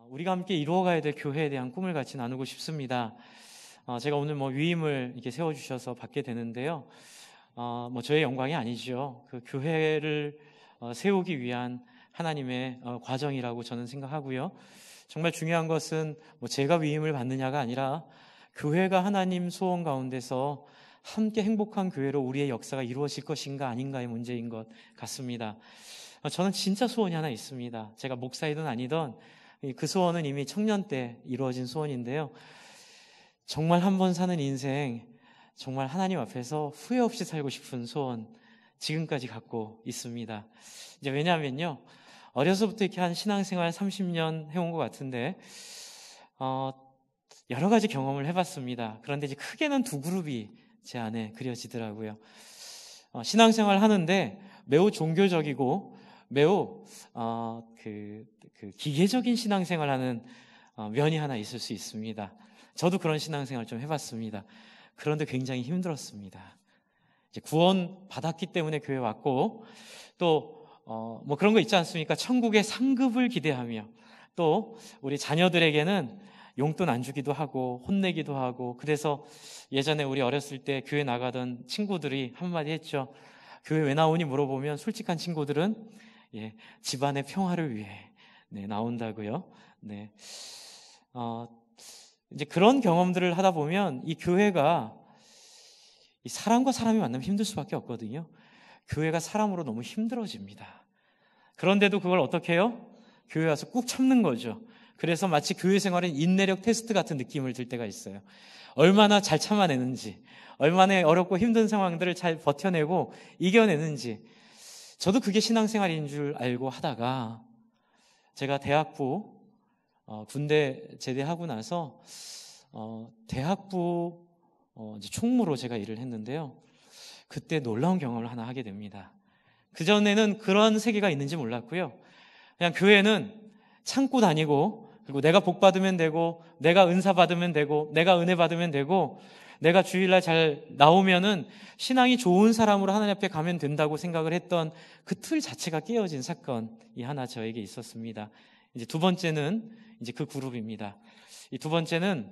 우리가 함께 이루어가야 될 교회에 대한 꿈을 같이 나누고 싶습니다. 제가 오늘 위임을 이렇게 세워주셔서 받게 되는데요. 저의 영광이 아니죠. 그 교회를 세우기 위한 하나님의 과정이라고 저는 생각하고요. 정말 중요한 것은 제가 위임을 받느냐가 아니라 교회가 하나님 소원 가운데서 함께 행복한 교회로 우리의 역사가 이루어질 것인가 아닌가의 문제인 것 같습니다. 저는 진짜 소원이 하나 있습니다. 제가 목사이든 아니든 그 소원은 이미 청년 때 이루어진 소원인데요. 정말 한 번 사는 인생, 정말 하나님 앞에서 후회 없이 살고 싶은 소원, 지금까지 갖고 있습니다. 이제 왜냐하면요, 어려서부터 이렇게 한 신앙생활 30년 해온 것 같은데, 여러 가지 경험을 해봤습니다. 그런데 이제 크게는 두 그룹이 제 안에 그려지더라고요. 신앙생활 하는데 매우 종교적이고 매우 기계적인 신앙생활하는 면이 하나 있을 수 있습니다. 저도 그런 신앙생활 좀 해봤습니다. 그런데 굉장히 힘들었습니다. 이제 구원 받았기 때문에 교회 왔고, 또 그런 거 있지 않습니까? 천국의 상급을 기대하며, 또 우리 자녀들에게는 용돈 안 주기도 하고 혼내기도 하고, 그래서 예전에 우리 어렸을 때 교회 나가던 친구들이 한마디 했죠. 교회 왜 나오니 물어보면 솔직한 친구들은 집안의 평화를 위해 나온다고요. 이제 그런 경험들을 하다 보면 이 교회가 이 사람과 사람이 만나면 힘들 수밖에 없거든요. 교회가 사람으로 너무 힘들어집니다. 그런데도 그걸 어떻게 해요? 교회 와서 꾹 참는 거죠. 그래서 마치 교회 생활은 인내력 테스트 같은 느낌을 들 때가 있어요. 얼마나 잘 참아내는지, 얼마나 어렵고 힘든 상황들을 잘 버텨내고 이겨내는지. 저도 그게 신앙생활인 줄 알고 하다가 제가 대학부 군대 제대하고 나서 대학부 이제 총무로 제가 일을 했는데요. 그때 놀라운 경험을 하나 하게 됩니다. 그전에는 그런 세계가 있는지 몰랐고요. 그냥 교회는 참고 다니고, 그리고 내가 복 받으면 되고, 내가 은사 받으면 되고, 내가 은혜 받으면 되고, 내가 주일날 잘 나오면은 신앙이 좋은 사람으로 하나님 앞에 가면 된다고 생각을 했던 그 틀 자체가 깨어진 사건이 하나 저에게 있었습니다. 이제 두 번째는 이제 그 그룹입니다. 이 두 번째는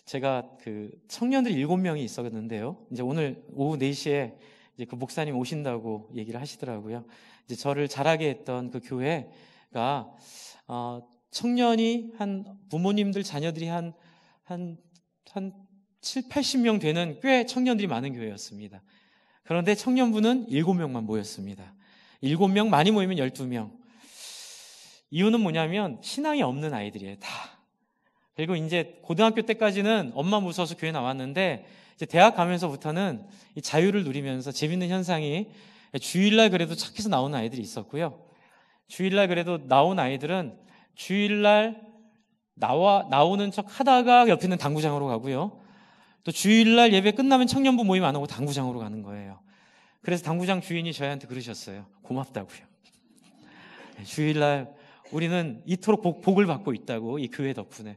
제가 그 청년들이 7명이 있었는데요. 이제 오늘 오후 4시에 이제 그 목사님 오신다고 얘기를 하시더라고요. 이제 저를 자라게 했던 그 교회가 청년이 부모님들 자녀들이 한 7, 80명 되는 꽤 청년들이 많은 교회였습니다. 그런데 청년부는 7명만 모였습니다. 7명, 많이 모이면 12명. 이유는 뭐냐면 신앙이 없는 아이들이에요, 다. 그리고 이제 고등학교 때까지는 엄마 무서워서 교회 나왔는데, 이제 대학 가면서부터는 이 자유를 누리면서 재밌는 현상이, 주일날 그래도 착해서 나오는 아이들이 있었고요. 주일날 그래도 나온 아이들은 주일날 나오는 척 하다가 옆에 있는 당구장으로 가고요. 또 주일날 예배 끝나면 청년부 모임 안 하고 당구장으로 가는 거예요. 그래서 당구장 주인이 저희한테 그러셨어요. 고맙다고요. 주일날 우리는 이토록 복을 받고 있다고, 이 교회 덕분에.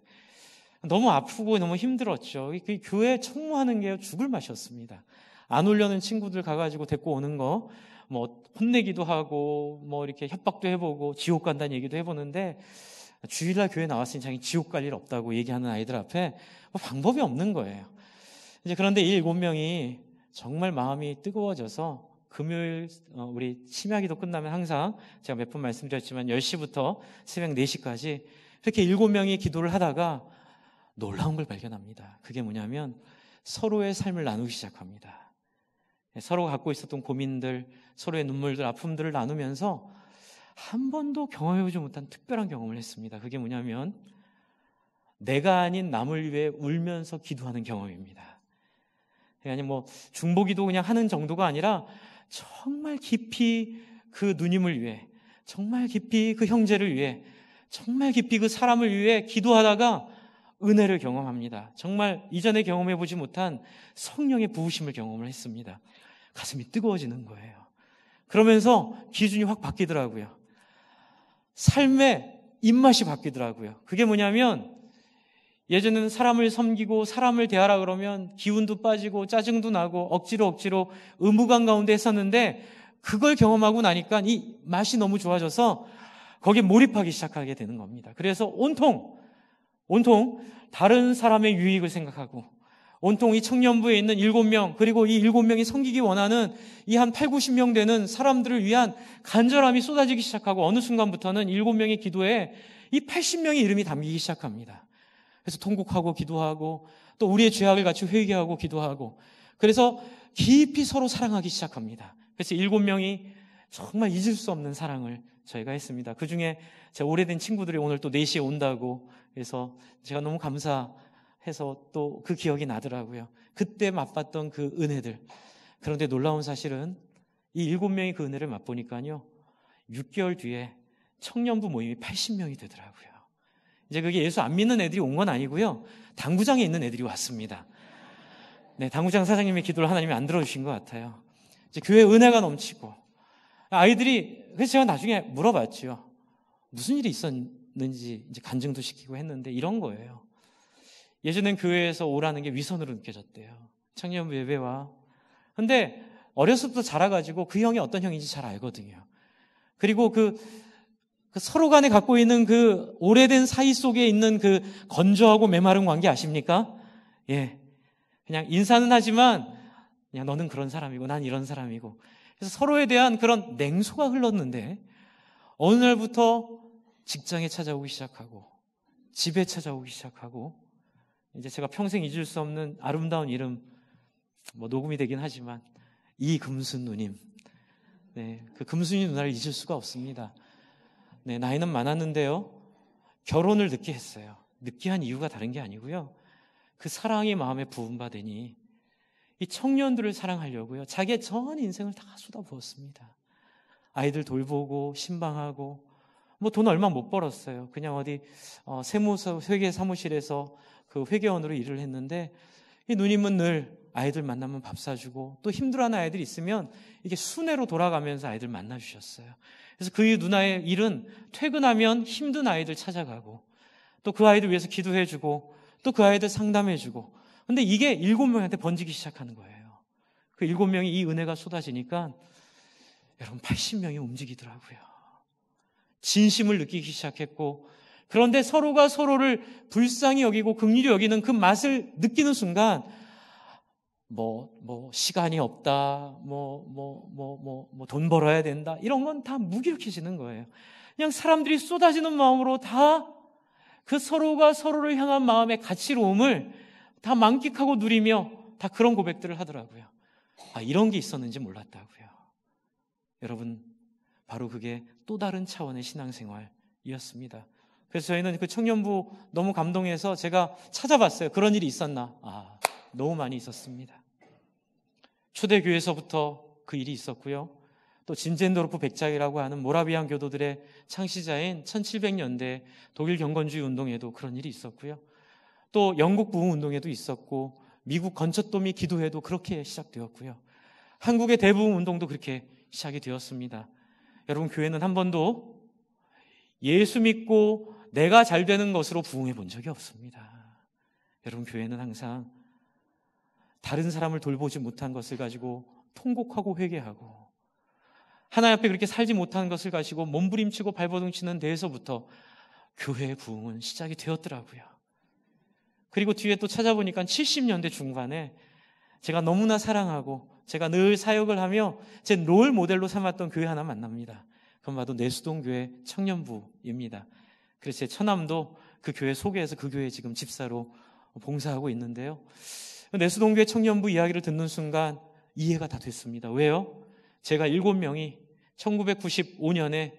너무 아프고 너무 힘들었죠. 이 교회 청무하는 게 죽을 맛이었습니다. 안 오려는 친구들 가가지고 데리고 오는 거, 혼내기도 하고, 이렇게 협박도 해보고, 지옥 간다는 얘기도 해보는데, 주일날 교회 나왔으니 자기 지옥 갈 일 없다고 얘기하는 아이들 앞에 방법이 없는 거예요. 이제 그런데 이 7명이 정말 마음이 뜨거워져서 금요일 우리 심야기도 끝나면 항상 제가 몇 번 말씀드렸지만 10시부터 새벽 4시까지 이렇게 7명이 기도를 하다가 놀라운 걸 발견합니다. 그게 뭐냐면 서로의 삶을 나누기 시작합니다. 서로 갖고 있었던 고민들, 서로의 눈물들, 아픔들을 나누면서 한 번도 경험해보지 못한 특별한 경험을 했습니다. 그게 뭐냐면 내가 아닌 남을 위해 울면서 기도하는 경험입니다. 아니 중보기도 그냥 하는 정도가 아니라 정말 깊이 그 누님을 위해, 정말 깊이 그 형제를 위해, 정말 깊이 그 사람을 위해 기도하다가 은혜를 경험합니다. 정말 이전에 경험해보지 못한 성령의 부으심을 경험을 했습니다. 가슴이 뜨거워지는 거예요. 그러면서 기준이 확 바뀌더라고요. 삶의 입맛이 바뀌더라고요. 그게 뭐냐면 예전에는 사람을 섬기고 사람을 대하라 그러면 기운도 빠지고 짜증도 나고 억지로 의무감 가운데 했었는데, 그걸 경험하고 나니까 이 맛이 너무 좋아져서 거기에 몰입하기 시작하게 되는 겁니다. 그래서 온통 다른 사람의 유익을 생각하고 온통 이 청년부에 있는 7명 그리고 이 7명이 섬기기 원하는 이 한 8, 90명 되는 사람들을 위한 간절함이 쏟아지기 시작하고 어느 순간부터는 7명의 기도에 이 80명의 이름이 담기기 시작합니다. 그래서 통곡하고 기도하고 또 우리의 죄악을 같이 회개하고 기도하고 그래서 깊이 서로 사랑하기 시작합니다. 그래서 7명이 정말 잊을 수 없는 사랑을 저희가 했습니다. 그중에 제 오래된 친구들이 오늘 또 4시에 온다고 그래서 제가 너무 감사해서 또 그 기억이 나더라고요. 그때 맛봤던 그 은혜들. 그런데 놀라운 사실은 이 7명이 그 은혜를 맛보니까요 6개월 뒤에 청년부 모임이 80명이 되더라고요. 이제 그게 예수 안 믿는 애들이 온 건 아니고요 당구장에 있는 애들이 왔습니다. 네, 당구장 사장님의 기도를 하나님이 안 들어주신 것 같아요. 이제 교회에 은혜가 넘치고 아이들이 그래서 제가 나중에 물어봤죠. 무슨 일이 있었는지 이제 간증도 시키고 했는데 이런 거예요. 예전엔 교회에서 오라는 게 위선으로 느껴졌대요. 청년부 예배와. 근데 어렸을 때부터 자라가지고 그 형이 어떤 형인지 잘 알거든요. 그리고 그 서로 간에 갖고 있는 그 오래된 사이 속에 있는 그 건조하고 메마른 관계 아십니까? 예. 그냥 인사는 하지만 그냥 너는 그런 사람이고 난 이런 사람이고 그래서 서로에 대한 그런 냉소가 흘렀는데 어느 날부터 직장에 찾아오기 시작하고 집에 찾아오기 시작하고 이제 제가 평생 잊을 수 없는 아름다운 이름 뭐 녹음이 되긴 하지만 이금순 누님 네, 그 금순이 누나를 잊을 수가 없습니다. 네, 나이는 많았는데요 결혼을 늦게 했어요. 늦게 한 이유가 다른 게 아니고요 그 사랑이 마음에 부음받으니 이 청년들을 사랑하려고요 자기의 전 인생을 다 쏟아부었습니다. 아이들 돌보고 신방하고 뭐 돈 얼마 못 벌었어요. 그냥 어디 회계 사무실에서 그 회계원으로 일을 했는데 이 누님은 늘 아이들 만나면 밥 사주고 또 힘들어하는 아이들이 있으면 이게 순회로 돌아가면서 아이들 만나주셨어요. 그래서 그 누나의 일은 퇴근하면 힘든 아이들 찾아가고 또 그 아이들 위해서 기도해주고 또 그 아이들 상담해주고 근데 이게 7명한테 번지기 시작하는 거예요. 그 7명이 이 은혜가 쏟아지니까 여러분 80명이 움직이더라고요. 진심을 느끼기 시작했고 그런데 서로가 서로를 불쌍히 여기고 긍휼히 여기는 그 맛을 느끼는 순간 시간이 없다, 돈 벌어야 된다 이런 건 다 무기력해지는 거예요. 그냥 사람들이 쏟아지는 마음으로 다 그 서로가 서로를 향한 마음의 가치로움을 다 만끽하고 누리며 다 그런 고백들을 하더라고요. 이런 게 있었는지 몰랐다고요. 여러분 바로 그게 또 다른 차원의 신앙생활이었습니다. 그래서 저희는 그 청년부 너무 감동해서 제가 찾아봤어요. 그런 일이 있었나? 너무 많이 있었습니다. 초대교회에서부터 그 일이 있었고요. 또 진젠도르프 백작이라고 하는 모라비안 교도들의 창시자인 1700년대 독일 경건주의 운동에도 그런 일이 있었고요. 또 영국 부흥 운동에도 있었고 미국 건처도미 기도회도 그렇게 시작되었고요. 한국의 대부흥 운동도 그렇게 시작이 되었습니다. 여러분 교회는 한 번도 예수 믿고 내가 잘 되는 것으로 부흥해 본 적이 없습니다. 여러분 교회는 항상 다른 사람을 돌보지 못한 것을 가지고 통곡하고 회개하고 하나님 앞에 그렇게 살지 못한 것을 가지고 몸부림치고 발버둥치는 데에서부터 교회의 부흥은 시작이 되었더라고요. 그리고 뒤에 또 찾아보니까 70년대 중반에 제가 너무나 사랑하고 제가 늘 사역을 하며 제 롤 모델로 삼았던 교회 하나 만납니다. 그건 바로 내수동교회 청년부입니다. 그래서 제 처남도 그 교회 소개해서 그 교회 지금 집사로 봉사하고 있는데요. 내수동교회 청년부 이야기를 듣는 순간 이해가 다 됐습니다. 왜요? 제가 7명이 1995년에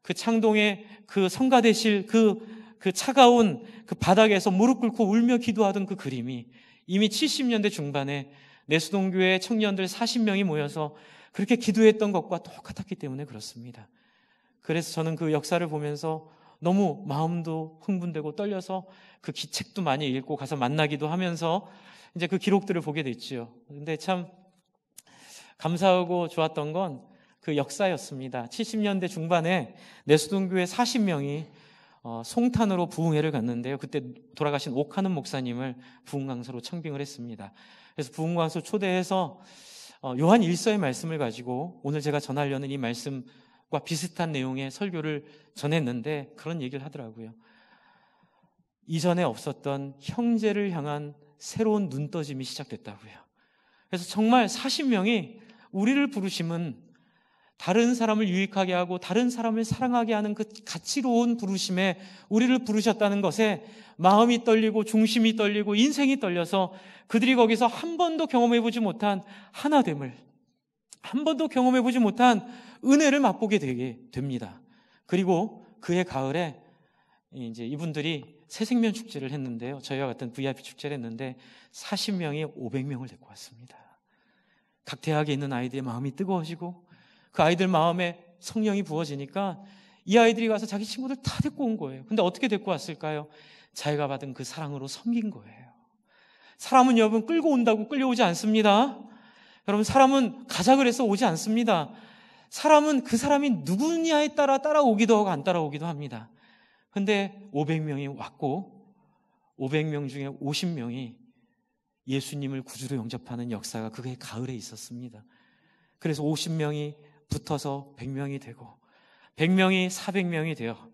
그 창동의 그 성가대실 그 차가운 그 바닥에서 무릎 꿇고 울며 기도하던 그 그림이 이미 70년대 중반에 내수동교회 청년들 40명이 모여서 그렇게 기도했던 것과 똑같았기 때문에 그렇습니다. 그래서 저는 그 역사를 보면서 너무 마음도 흥분되고 떨려서 그 책도 많이 읽고 가서 만나기도 하면서 이제 그 기록들을 보게 됐지요. 근데 참 감사하고 좋았던 건 그 역사였습니다. 70년대 중반에 내수동교회 40명이 송탄으로 부흥회를 갔는데요. 그때 돌아가신 옥하는 목사님을 부흥강사로 청빙을 했습니다. 그래서 부흥강사 초대해서 요한 1서의 말씀을 가지고 오늘 제가 전하려는 이 말씀 비슷한 내용의 설교를 전했는데 그런 얘기를 하더라고요. 이전에 없었던 형제를 향한 새로운 눈떠짐이 시작됐다고요. 그래서 정말 40명이 우리를 부르심은 다른 사람을 유익하게 하고 다른 사람을 사랑하게 하는 그 가치로운 부르심에 우리를 부르셨다는 것에 마음이 떨리고 중심이 떨리고 인생이 떨려서 그들이 거기서 한 번도 경험해보지 못한 하나됨을, 한 번도 경험해보지 못한 은혜를 맛보게 되게 됩니다. 그리고 그해 가을에 이제 이분들이 새생명 축제를 했는데요. 저희와 같은 VIP 축제를 했는데 40명이 500명을 데리고 왔습니다. 각 대학에 있는 아이들의 마음이 뜨거워지고 그 아이들 마음에 성령이 부어지니까 이 아이들이 가서 자기 친구들 다 데리고 온 거예요. 근데 어떻게 데리고 왔을까요? 자기가 받은 그 사랑으로 섬긴 거예요. 사람은 여러분 끌고 온다고 끌려오지 않습니다. 여러분 사람은 가자 그래서 오지 않습니다. 사람은 그 사람이 누구냐에 따라 따라오기도 하고 안 따라오기도 합니다. 근데 500명이 왔고 500명 중에 50명이 예수님을 구주로 영접하는 역사가 그게 가을에 있었습니다. 그래서 50명이 붙어서 100명이 되고 100명이 400명이 되어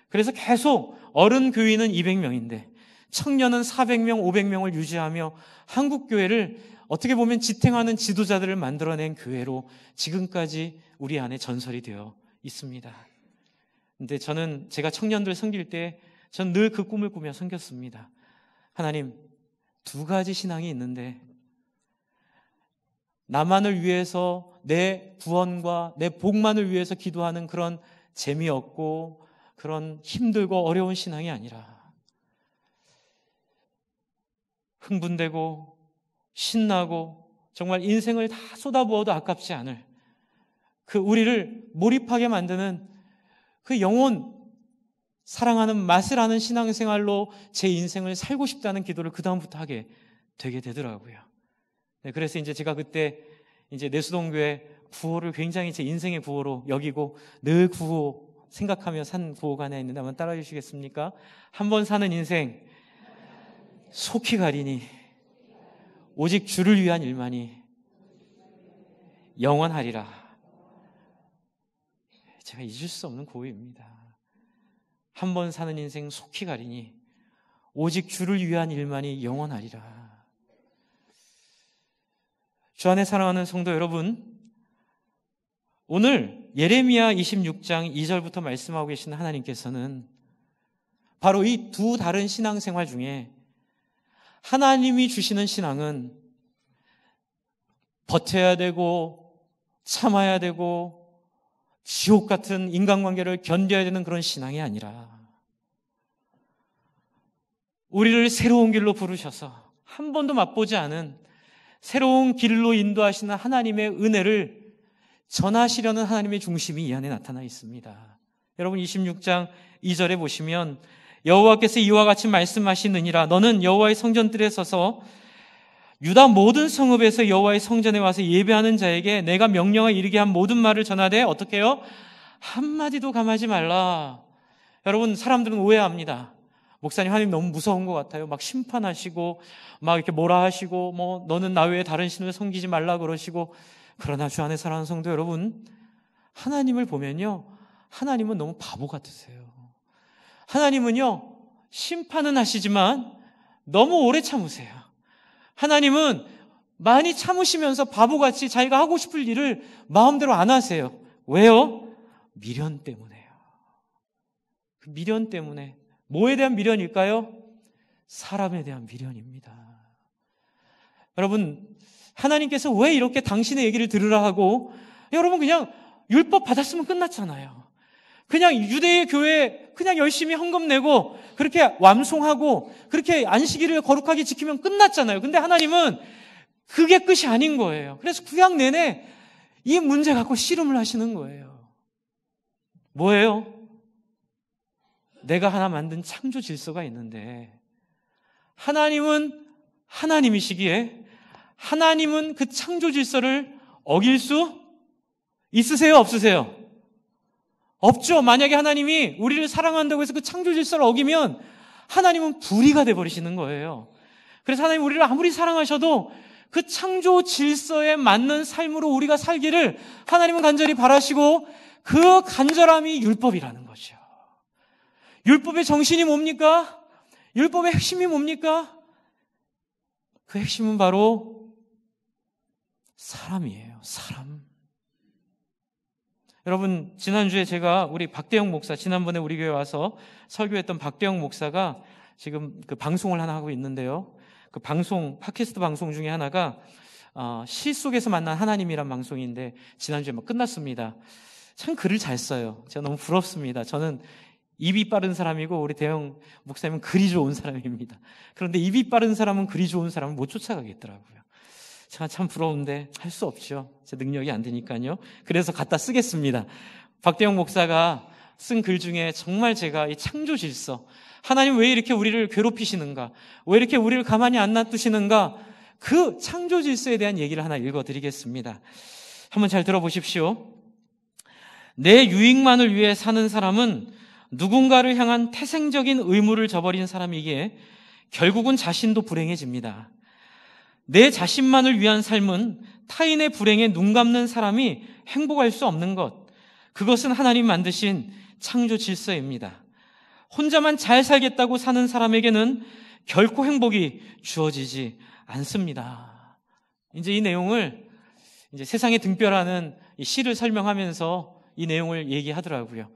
그래서 계속 어른 교인은 200명인데 청년은 400명, 500명을 유지하며 한국교회를 어떻게 보면 지탱하는 지도자들을 만들어낸 교회로 지금까지 우리 안에 전설이 되어 있습니다. 근데 저는 제가 청년들 섬길 때 전 늘 그 꿈을 꾸며 섬겼습니다. 하나님, 2가지 신앙이 있는데 나만을 위해서 내 구원과 내 복만을 위해서 기도하는 그런 재미없고 그런 힘들고 어려운 신앙이 아니라 흥분되고 신나고 정말 인생을 다 쏟아부어도 아깝지 않을 그 우리를 몰입하게 만드는 그 영혼 사랑하는 맛을 아는 신앙생활로 제 인생을 살고 싶다는 기도를 그 다음부터 하게 되게 되더라고요. 네, 그래서 이제 제가 그때 이제 내수동교회 구호를 굉장히 제 인생의 구호로 여기고 늘 구호 생각하며 산 구호가 하나 있는데 한번 따라해 주시겠습니까? 한 번 사는 인생 속히 가리니 오직 주를 위한 일만이 영원하리라. 제가 잊을 수 없는 구호입니다. 한 번 사는 인생 속히 가리니 오직 주를 위한 일만이 영원하리라. 주 안에 사랑하는 성도 여러분, 오늘 예레미야 26장 2절부터 말씀하고 계시는 하나님께서는 바로 이 두 다른 신앙생활 중에 하나님이 주시는 신앙은 버텨야 되고 참아야 되고 지옥 같은 인간관계를 견뎌야 되는 그런 신앙이 아니라 우리를 새로운 길로 부르셔서 한 번도 맛보지 않은 새로운 길로 인도하시는 하나님의 은혜를 전하시려는 하나님의 중심이 이 안에 나타나 있습니다. 여러분 26장 2절에 보시면 여호와께서 이와 같이 말씀하시느니라 너는 여호와의 성전들에 서서 유다 모든 성읍에서 여호와의 성전에 와서 예배하는 자에게 내가 명령하여 이르게 한 모든 말을 전하되 어떻게 해요? 한마디도 감하지 말라. 여러분 사람들은 오해합니다. 목사님 하나님 너무 무서운 것 같아요. 막 심판하시고 막 이렇게 뭐라 하시고 뭐 너는 나 외에 다른 신을 섬기지 말라 그러시고 그러나 주 안에 사랑하는 성도 여러분 하나님을 보면요 하나님은 너무 바보 같으세요. 하나님은요 심판은 하시지만 너무 오래 참으세요. 하나님은 많이 참으시면서 바보같이 자기가 하고 싶을 일을 마음대로 안 하세요. 왜요? 미련 때문에요. 그 미련 때문에. 뭐에 대한 미련일까요? 사람에 대한 미련입니다. 여러분 하나님께서 왜 이렇게 당신의 얘기를 들으라 하고 여러분 그냥 율법 받았으면 끝났잖아요. 그냥 유대의 교회 그냥 열심히 헌금 내고 그렇게 완송하고 그렇게 안식일을 거룩하게 지키면 끝났잖아요. 근데 하나님은 그게 끝이 아닌 거예요. 그래서 구약 내내 이 문제 갖고 씨름을 하시는 거예요. 뭐예요? 내가 하나 만든 창조 질서가 있는데 하나님은 하나님이시기에 하나님은 그 창조 질서를 어길 수 있으세요? 없으세요? 없죠. 만약에 하나님이 우리를 사랑한다고 해서 그 창조 질서를 어기면 하나님은 불의가 돼버리시는 거예요. 그래서 하나님 우리를 아무리 사랑하셔도 그 창조 질서에 맞는 삶으로 우리가 살기를 하나님은 간절히 바라시고 그 간절함이 율법이라는 거죠. 율법의 정신이 뭡니까? 율법의 핵심이 뭡니까? 그 핵심은 바로 사람이에요. 사람. 여러분, 지난주에 제가 우리 박대영 목사, 지난번에 우리 교회 와서 설교했던 박대영 목사가 지금 그 방송을 하나 하고 있는데요. 그 방송, 팟캐스트 방송 중에 하나가 시 속에서 만난 하나님이란 방송인데 지난주에 막 끝났습니다. 참 글을 잘 써요. 제가 너무 부럽습니다. 저는 입이 빠른 사람이고 우리 대영 목사님은 글이 좋은 사람입니다. 그런데 입이 빠른 사람은 글이 좋은 사람은 못 쫓아가겠더라고요. 제가 참 부러운데 할 수 없죠. 제 능력이 안 되니까요. 그래서 갖다 쓰겠습니다. 박대영 목사가 쓴 글 중에 정말 제가 이 창조 질서, 하나님 왜 이렇게 우리를 괴롭히시는가, 왜 이렇게 우리를 가만히 안 놔두시는가, 그 창조 질서에 대한 얘기를 하나 읽어드리겠습니다. 한번 잘 들어보십시오. 내 유익만을 위해 사는 사람은 누군가를 향한 태생적인 의무를 저버린 사람이기에 결국은 자신도 불행해집니다. 내 자신만을 위한 삶은 타인의 불행에 눈 감는 사람이 행복할 수 없는 것, 그것은 하나님 만드신 창조 질서입니다. 혼자만 잘 살겠다고 사는 사람에게는 결코 행복이 주어지지 않습니다. 이제 이 내용을 이제 세상의 등뼈라는 이 시를 설명하면서 이 내용을 얘기하더라고요.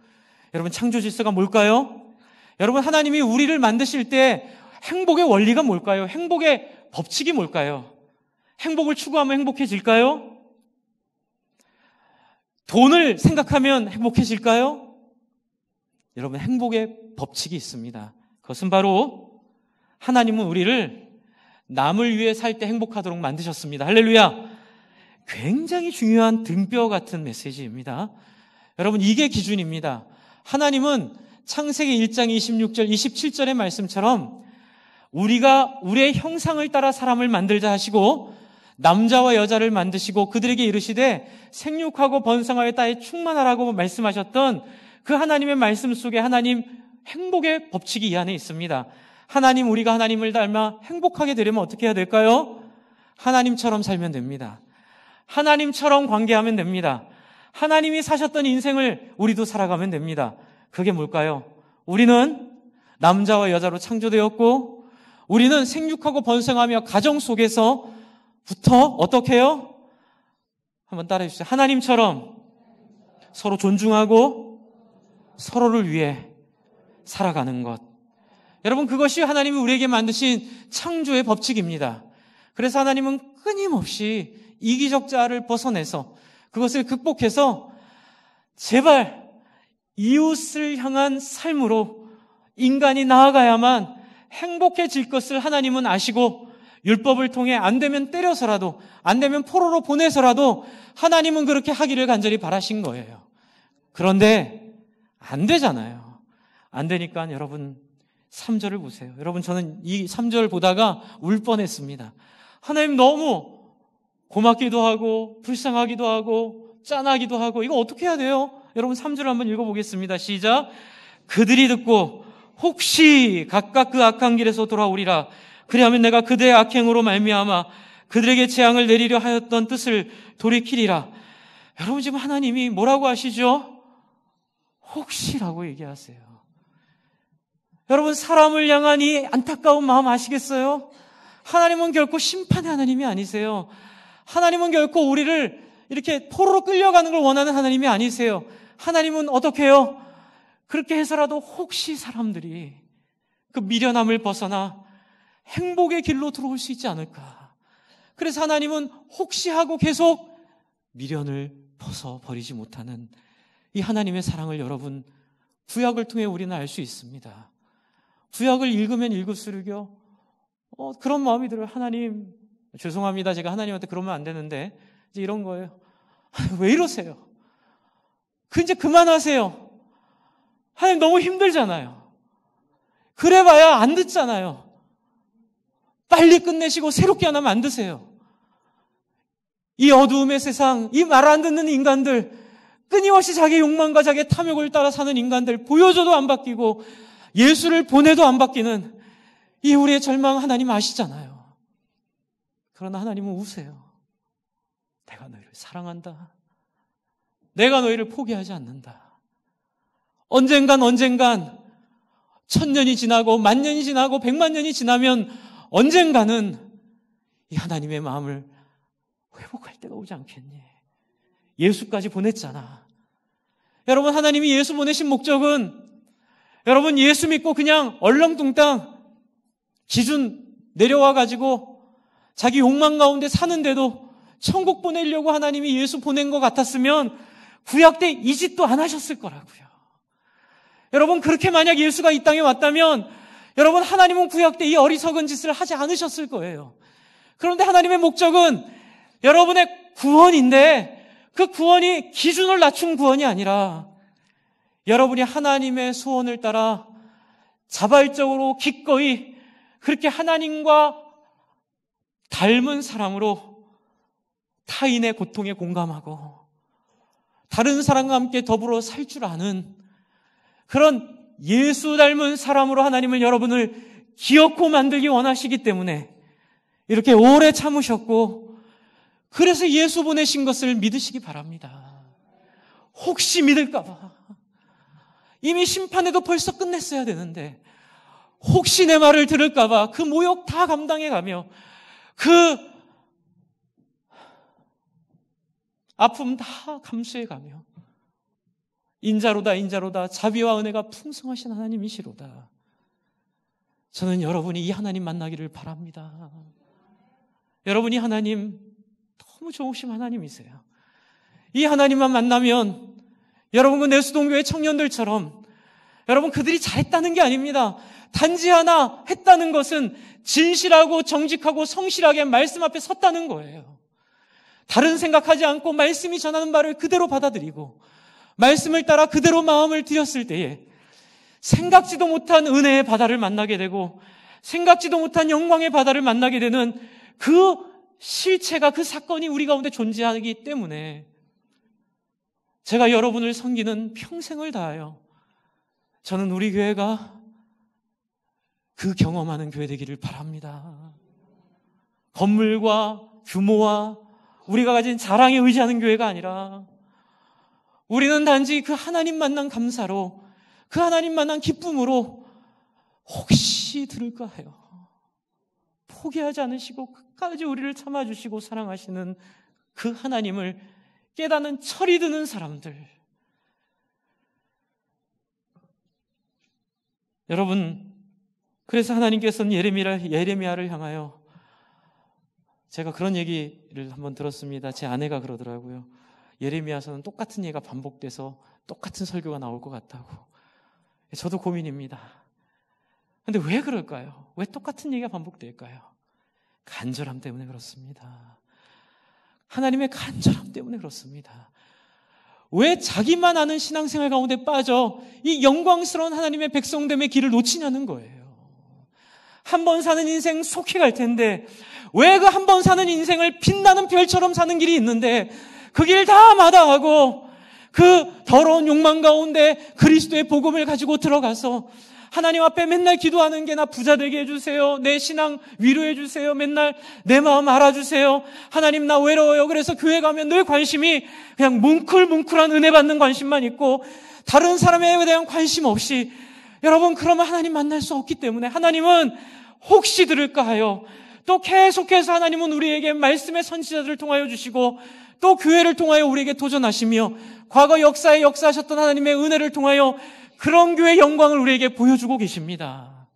여러분, 창조 질서가 뭘까요? 여러분, 하나님이 우리를 만드실 때 행복의 원리가 뭘까요? 행복의 법칙이 뭘까요? 행복을 추구하면 행복해질까요? 돈을 생각하면 행복해질까요? 여러분, 행복의 법칙이 있습니다. 그것은 바로 하나님은 우리를 남을 위해 살 때 행복하도록 만드셨습니다. 할렐루야! 굉장히 중요한 등뼈 같은 메시지입니다. 여러분, 이게 기준입니다. 하나님은 창세기 1장 26절, 27절의 말씀처럼 우리가 우리의 형상을 따라 사람을 만들자 하시고 남자와 여자를 만드시고 그들에게 이르시되 생육하고 번성하여 땅에 충만하라고 말씀하셨던 그 하나님의 말씀 속에 하나님 행복의 법칙이 이 안에 있습니다. 하나님, 우리가 하나님을 닮아 행복하게 되려면 어떻게 해야 될까요? 하나님처럼 살면 됩니다. 하나님처럼 관계하면 됩니다. 하나님이 사셨던 인생을 우리도 살아가면 됩니다. 그게 뭘까요? 우리는 남자와 여자로 창조되었고 우리는 생육하고 번성하며 가정 속에서부터 어떻게 해요? 한번 따라해 주세요. 하나님처럼 서로 존중하고 서로를 위해 살아가는 것. 여러분, 그것이 하나님이 우리에게 만드신 창조의 법칙입니다. 그래서 하나님은 끊임없이 이기적 자를 벗어내서 그것을 극복해서 제발 이웃을 향한 삶으로 인간이 나아가야만 행복해질 것을 하나님은 아시고 율법을 통해 안 되면 때려서라도 안 되면 포로로 보내서라도 하나님은 그렇게 하기를 간절히 바라신 거예요. 그런데 안 되잖아요. 안 되니까 여러분 3절을 보세요. 여러분, 저는 이 3절 보다가 울 뻔했습니다. 하나님 너무 고맙기도 하고 불쌍하기도 하고 짠하기도 하고 이거 어떻게 해야 돼요? 여러분 3절 한번 읽어보겠습니다. 시작. 그들이 듣고 혹시 각각 그 악한 길에서 돌아오리라. 그리하면 내가 그들의 악행으로 말미암아 그들에게 재앙을 내리려 하였던 뜻을 돌이키리라. 여러분, 지금 하나님이 뭐라고 하시죠? 혹시라고 얘기하세요. 여러분, 사람을 향한 이 안타까운 마음 아시겠어요? 하나님은 결코 심판의 하나님이 아니세요. 하나님은 결코 우리를 이렇게 포로로 끌려가는 걸 원하는 하나님이 아니세요. 하나님은 어떻게 해요? 그렇게 해서라도 혹시 사람들이 그 미련함을 벗어나 행복의 길로 들어올 수 있지 않을까. 그래서 하나님은 혹시 하고 계속 미련을 벗어버리지 못하는 이 하나님의 사랑을 여러분, 구약을 통해 우리는 알 수 있습니다. 구약을 읽으면 읽을수록요, 그런 마음이 들어요. 하나님, 죄송합니다. 제가 하나님한테 그러면 안 되는데, 이제 이런 거예요. 왜 이러세요? 이제 그만하세요. 하나님 너무 힘들잖아요. 그래봐야 안 듣잖아요. 빨리 끝내시고 새롭게 하나 만드세요. 이 어두움의 세상, 이 말 안 듣는 인간들, 끊임없이 자기 욕망과 자기의 탐욕을 따라 사는 인간들, 보여줘도 안 바뀌고 예수를 보내도 안 바뀌는 이 우리의 절망 하나님 아시잖아요. 그러나 하나님은 우세요. 내가 너희를 사랑한다. 내가 너희를 포기하지 않는다. 언젠간 1000년이 지나고 10,000년이 지나고 1,000,000년이 지나면 언젠가는 이 하나님의 마음을 회복할 때가 오지 않겠니? 예수까지 보냈잖아. 여러분, 하나님이 예수 보내신 목적은 여러분 예수 믿고 그냥 얼렁뚱땅 기준 내려와가지고 자기 욕망 가운데 사는데도 천국 보내려고 하나님이 예수 보낸 것 같았으면 구약 때 이 짓도 안 하셨을 거라고요. 여러분, 그렇게 만약 예수가 이 땅에 왔다면 여러분, 하나님은 구약 때 이 어리석은 짓을 하지 않으셨을 거예요. 그런데 하나님의 목적은 여러분의 구원인데 그 구원이 기준을 낮춘 구원이 아니라 여러분이 하나님의 소원을 따라 자발적으로 기꺼이 그렇게 하나님과 닮은 사람으로 타인의 고통에 공감하고 다른 사람과 함께 더불어 살 줄 아는 그런 예수 닮은 사람으로 하나님은 여러분을 기어코 만들기 원하시기 때문에 이렇게 오래 참으셨고 그래서 예수 보내신 것을 믿으시기 바랍니다. 혹시 믿을까 봐. 이미 심판에도 벌써 끝냈어야 되는데 혹시 내 말을 들을까 봐 그 모욕 다 감당해 가며 그 아픔 다 감수해 가며 인자로다 자비와 은혜가 풍성하신 하나님이시로다. 저는 여러분이 이 하나님 만나기를 바랍니다. 여러분이 하나님 너무 좋으신 하나님이세요. 이 하나님만 만나면 여러분 그 내수동교회 청년들처럼 여러분 그들이 잘했다는 게 아닙니다. 단지 하나 했다는 것은 진실하고 정직하고 성실하게 말씀 앞에 섰다는 거예요. 다른 생각하지 않고 말씀이 전하는 바를 그대로 받아들이고 말씀을 따라 그대로 마음을 들였을 때에 생각지도 못한 은혜의 바다를 만나게 되고 생각지도 못한 영광의 바다를 만나게 되는 그 실체가 그 사건이 우리 가운데 존재하기 때문에 제가 여러분을 섬기는 평생을 다하여 저는 우리 교회가 그 경험하는 교회 되기를 바랍니다. 건물과 규모와 우리가 가진 자랑에 의지하는 교회가 아니라 우리는 단지 그 하나님 만난 감사로 그 하나님 만난 기쁨으로 혹시 들을까 해요. 포기하지 않으시고 끝까지 우리를 참아주시고 사랑하시는 그 하나님을 깨닫는 철이 드는 사람들. 여러분, 그래서 하나님께서는 예레미야를 향하여 제가 그런 얘기를 한번 들었습니다. 제 아내가 그러더라고요. 예레미야서는 똑같은 얘기가 반복돼서 똑같은 설교가 나올 것 같다고. 저도 고민입니다. 근데 왜 그럴까요? 왜 똑같은 얘기가 반복될까요? 간절함 때문에 그렇습니다. 하나님의 간절함 때문에 그렇습니다. 왜 자기만 아는 신앙생활 가운데 빠져 이 영광스러운 하나님의 백성됨의 길을 놓치냐는 거예요. 한 번 사는 인생 속히 갈 텐데 왜 그 한 번 사는 인생을 빛나는 별처럼 사는 길이 있는데 그 길 다 마다하고 그 더러운 욕망 가운데 그리스도의 복음을 가지고 들어가서 하나님 앞에 맨날 기도하는 게 나 부자 되게 해주세요. 내 신앙 위로해 주세요. 맨날 내 마음 알아주세요. 하나님 나 외로워요. 그래서 교회 가면 늘 관심이 그냥 뭉클뭉클한 은혜 받는 관심만 있고 다른 사람에 대한 관심 없이 여러분 그러면 하나님 만날 수 없기 때문에 하나님은 혹시 들을까 하여 또 계속해서 하나님은 우리에게 말씀의 선지자들을 통하여 주시고 또 교회를 통하여 우리에게 도전하시며 과거 역사에 역사하셨던 하나님의 은혜를 통하여 그런 교회의 영광을 우리에게 보여주고 계십니다.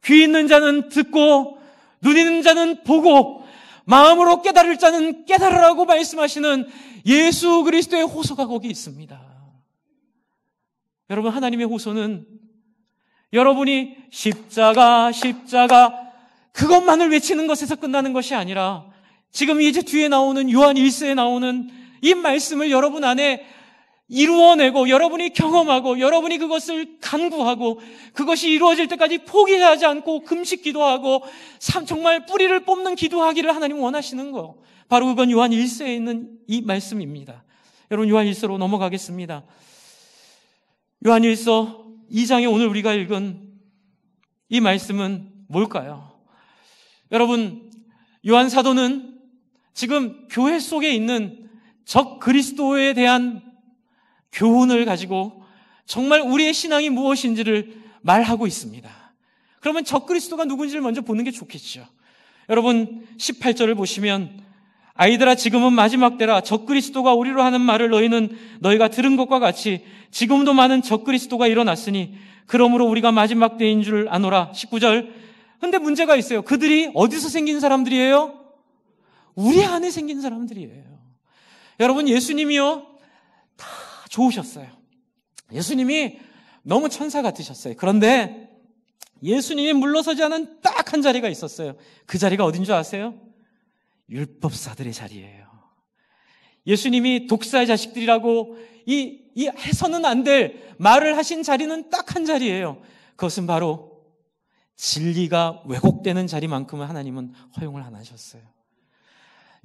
귀 있는 자는 듣고 눈 있는 자는 보고 마음으로 깨달을 자는 깨달으라고 말씀하시는 예수 그리스도의 호소가 거기 있습니다. 여러분 하나님의 호소는 여러분이 십자가 그것만을 외치는 것에서 끝나는 것이 아니라 지금 이제 뒤에 나오는 요한 1서에 나오는 이 말씀을 여러분 안에 이루어내고 여러분이 경험하고 여러분이 그것을 간구하고 그것이 이루어질 때까지 포기하지 않고 금식 기도하고 정말 뿌리를 뽑는 기도하기를 하나님 원하시는 거 바로 그건 요한 1서에 있는 이 말씀입니다. 여러분 요한 1서로 넘어가겠습니다. 요한 1서 2장에 오늘 우리가 읽은 이 말씀은 뭘까요? 여러분 요한 사도는 지금 교회 속에 있는 적 그리스도에 대한 교훈을 가지고 정말 우리의 신앙이 무엇인지를 말하고 있습니다. 그러면 적 그리스도가 누군지를 먼저 보는 게 좋겠죠. 여러분 18절을 보시면 아이들아 지금은 마지막 때라 적 그리스도가 오리로 하는 말을 너희가 들은 것과 같이 지금도 많은 적 그리스도가 일어났으니 그러므로 우리가 마지막 때인 줄 아노라. 19절. 근데 문제가 있어요. 그들이 어디서 생긴 사람들이에요? 우리 안에 생긴 사람들이에요. 여러분 예수님이요 다 좋으셨어요. 예수님이 너무 천사 같으셨어요. 그런데 예수님이 물러서지 않은 딱 한 자리가 있었어요. 그 자리가 어딘 줄 아세요? 율법사들의 자리예요. 예수님이 독사의 자식들이라고 이 해서는 안 될 말을 하신 자리는 딱 한 자리예요. 그것은 바로 진리가 왜곡되는 자리만큼은 하나님은 허용을 안 하셨어요.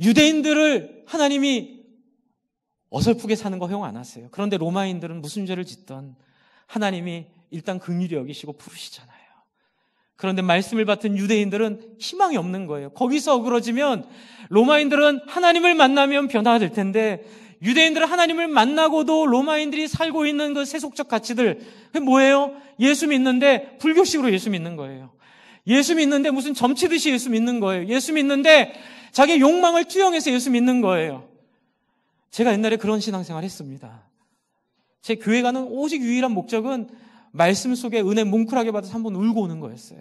유대인들을 하나님이 어설프게 사는 거 허용 안 하세요. 그런데 로마인들은 무슨 죄를 짓던 하나님이 일단 긍휼히 여기시고 부르시잖아요. 그런데 말씀을 받은 유대인들은 희망이 없는 거예요. 거기서 어그러지면 로마인들은 하나님을 만나면 변화가 될 텐데 유대인들은 하나님을 만나고도 로마인들이 살고 있는 그 세속적 가치들 그게 뭐예요? 예수 믿는데 불교식으로 예수 믿는 거예요. 예수 믿는데 무슨 점치듯이 예수 믿는 거예요. 예수 믿는데 자기 욕망을 투영해서 예수 믿는 거예요. 제가 옛날에 그런 신앙생활 했습니다. 제 교회 가는 오직 유일한 목적은 말씀 속에 은혜 뭉클하게 받아서 한번 울고 오는 거였어요.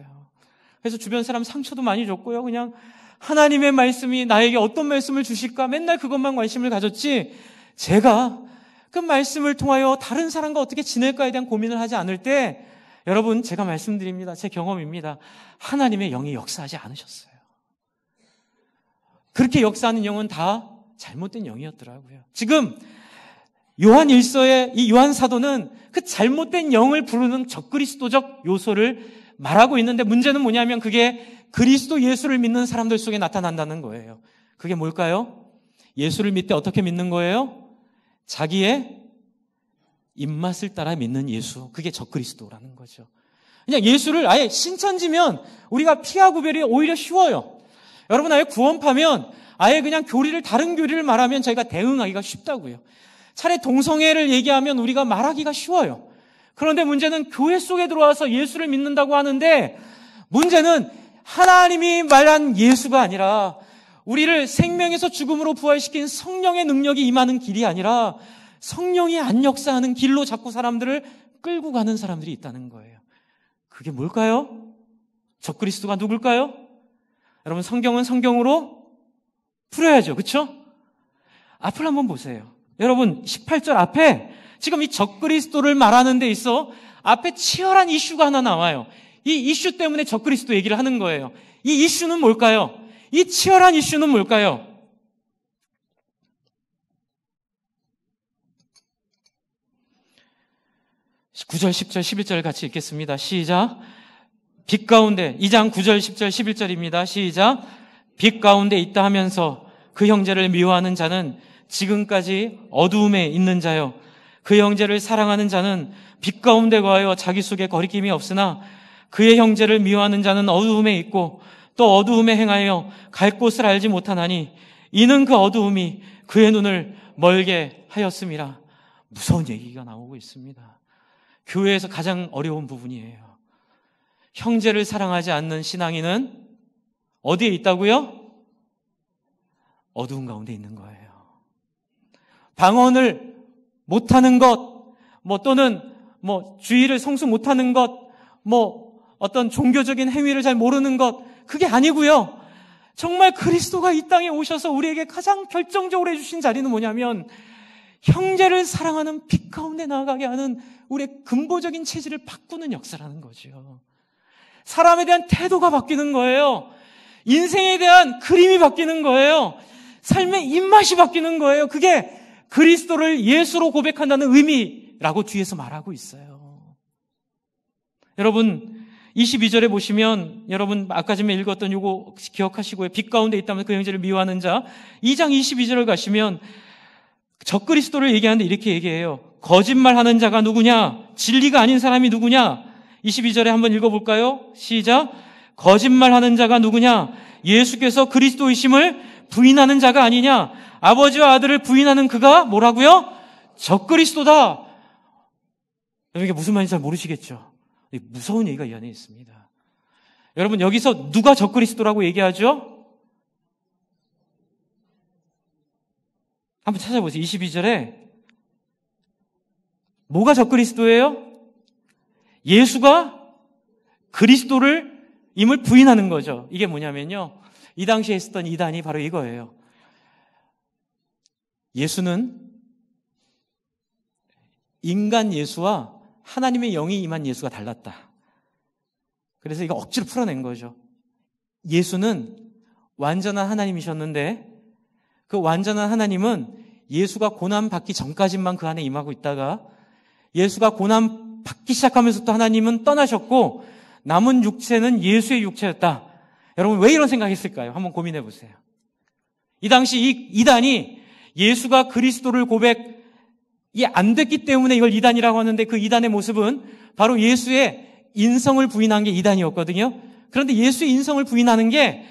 그래서 주변 사람 상처도 많이 줬고요. 그냥 하나님의 말씀이 나에게 어떤 말씀을 주실까 맨날 그것만 관심을 가졌지 제가 그 말씀을 통하여 다른 사람과 어떻게 지낼까에 대한 고민을 하지 않을 때 여러분 제가 말씀드립니다. 제 경험입니다. 하나님의 영이 역사하지 않으셨어요. 그렇게 역사하는 영은 다 잘못된 영이었더라고요. 지금 요한 1서의 이 요한 사도는 그 잘못된 영을 부르는 적그리스도적 요소를 말하고 있는데 문제는 뭐냐면 그게 그리스도 예수를 믿는 사람들 속에 나타난다는 거예요. 그게 뭘까요? 예수를 믿되 어떻게 믿는 거예요? 자기의 입맛을 따라 믿는 예수. 그게 적그리스도라는 거죠. 그냥 예수를 아예 신천지면 우리가 피하 구별이 오히려 쉬워요. 여러분 아예 구원파면 아예 그냥 다른 교리를 말하면 저희가 대응하기가 쉽다고요. 차라리 동성애를 얘기하면 우리가 말하기가 쉬워요. 그런데 문제는 교회 속에 들어와서 예수를 믿는다고 하는데 문제는 하나님이 말한 예수가 아니라 우리를 생명에서 죽음으로 부활시킨 성령의 능력이 임하는 길이 아니라 성령이 안 역사하는 길로 자꾸 사람들을 끌고 가는 사람들이 있다는 거예요. 그게 뭘까요? 적그리스도가 누굴까요? 여러분 성경은 성경으로 풀어야죠. 그렇죠? 앞을 한번 보세요. 여러분 18절 앞에 지금 이 적그리스도를 말하는 데 있어 앞에 치열한 이슈가 하나 나와요. 이 이슈 때문에 적그리스도 얘기를 하는 거예요. 이 이슈는 뭘까요? 이 치열한 이슈는 뭘까요? (9절) (10절) (11절) 같이 읽겠습니다. 시작. 빛 가운데 2장 9절 10절 11절입니다. 시작. 빛 가운데 있다 하면서 그 형제를 미워하는 자는 지금까지 어두움에 있는 자요. 그 형제를 사랑하는 자는 빛 가운데 거하여 자기 속에 거리낌이 없으나 그의 형제를 미워하는 자는 어두움에 있고 또 어두움에 행하여 갈 곳을 알지 못하나니 이는 그 어두움이 그의 눈을 멀게 하였음이라. 무서운 얘기가 나오고 있습니다. 교회에서 가장 어려운 부분이에요. 형제를 사랑하지 않는 신앙인은 어디에 있다고요? 어두운 가운데 있는 거예요. 방언을 못하는 것, 또는 주의를 성수 못하는 것, 어떤 종교적인 행위를 잘 모르는 것, 그게 아니고요. 정말 그리스도가 이 땅에 오셔서 우리에게 가장 결정적으로 해주신 자리는 뭐냐면 형제를 사랑하는 빛 가운데 나아가게 하는 우리의 근본적인 체질을 바꾸는 역사라는 거죠. 사람에 대한 태도가 바뀌는 거예요. 인생에 대한 그림이 바뀌는 거예요. 삶의 입맛이 바뀌는 거예요. 그게 그리스도를 예수로 고백한다는 의미라고 뒤에서 말하고 있어요. 여러분 22절에 보시면 여러분 아까 전에 읽었던 요거 기억하시고요. 빛 가운데 있다면 그 형제를 미워하는 자 2장 22절을 가시면 적그리스도를 얘기하는데 이렇게 얘기해요. 거짓말하는 자가 누구냐? 진리가 아닌 사람이 누구냐? 22절에 한번 읽어볼까요? 시작. 거짓말하는 자가 누구냐? 예수께서 그리스도이심을 부인하는 자가 아니냐? 아버지와 아들을 부인하는 그가 뭐라고요? 적그리스도다. 여러분, 이게 무슨 말인지 잘 모르시겠죠? 무서운 얘기가 이 안에 있습니다. 여러분, 여기서 누가 적그리스도라고 얘기하죠? 한번 찾아보세요. 22절에 뭐가 적그리스도예요? 예수가 그리스도를 임을 부인하는 거죠. 이게 뭐냐면요, 이 당시에 있었던 이단이 바로 이거예요. 예수는 인간 예수와 하나님의 영이 임한 예수가 달랐다. 그래서 이거 억지로 풀어낸 거죠. 예수는 완전한 하나님이셨는데 그 완전한 하나님은 예수가 고난받기 전까지만 그 안에 임하고 있다가 예수가 고난받기 시작하면서 또 하나님은 떠나셨고 남은 육체는 예수의 육체였다. 여러분, 왜 이런 생각했을까요? 한번 고민해 보세요. 이 당시 이 이단이 예수가 그리스도를 고백이 안 됐기 때문에 이걸 이단이라고 하는데 그 이단의 모습은 바로 예수의 인성을 부인한 게 이단이었거든요. 그런데 예수의 인성을 부인하는 게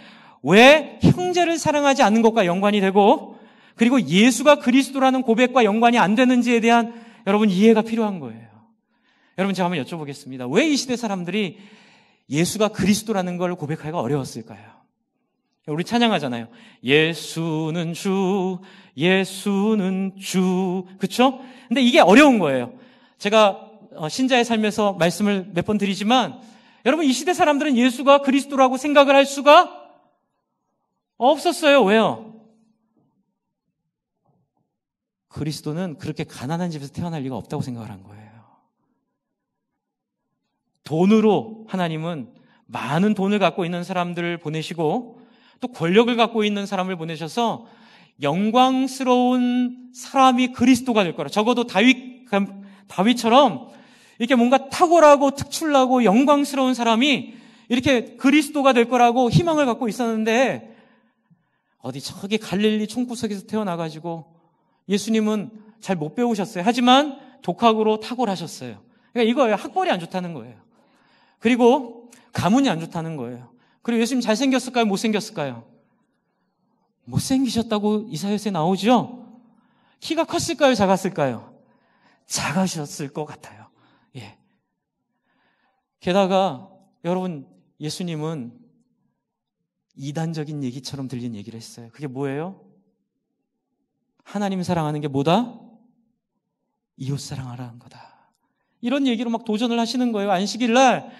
왜 형제를 사랑하지 않는 것과 연관이 되고 그리고 예수가 그리스도라는 고백과 연관이 안 되는지에 대한 여러분 이해가 필요한 거예요. 여러분, 제가 한번 여쭤보겠습니다. 왜 이 시대 사람들이 예수가 그리스도라는 걸 고백하기가 어려웠을까요? 우리 찬양하잖아요. 예수는 주, 예수는 주. 그렇죠? 근데 이게 어려운 거예요. 제가 신자의 삶에서 말씀을 몇 번 드리지만 여러분, 이 시대 사람들은 예수가 그리스도라고 생각을 할 수가 없었어요. 왜요? 그리스도는 그렇게 가난한 집에서 태어날 리가 없다고 생각을 한 거예요. 돈으로 하나님은 많은 돈을 갖고 있는 사람들을 보내시고 또 권력을 갖고 있는 사람을 보내셔서 영광스러운 사람이 그리스도가 될 거라. 적어도 다윗처럼 이렇게 뭔가 탁월하고 특출나고 영광스러운 사람이 이렇게 그리스도가 될 거라고 희망을 갖고 있었는데 어디 저기 갈릴리 총구석에서 태어나가지고 예수님은 잘 못 배우셨어요. 하지만 독학으로 탁월하셨어요. 그러니까 이거예요. 학벌이 안 좋다는 거예요. 그리고 가문이 안 좋다는 거예요. 그리고 예수님 잘생겼을까요? 못생겼을까요? 못생기셨다고 이사야서에 나오죠? 키가 컸을까요? 작았을까요? 작으셨을 것 같아요. 예. 게다가 여러분, 예수님은 이단적인 얘기처럼 들린 얘기를 했어요. 그게 뭐예요? 하나님 사랑하는 게 뭐다? 이웃 사랑하라는 거다. 이런 얘기로 막 도전을 하시는 거예요. 안식일 날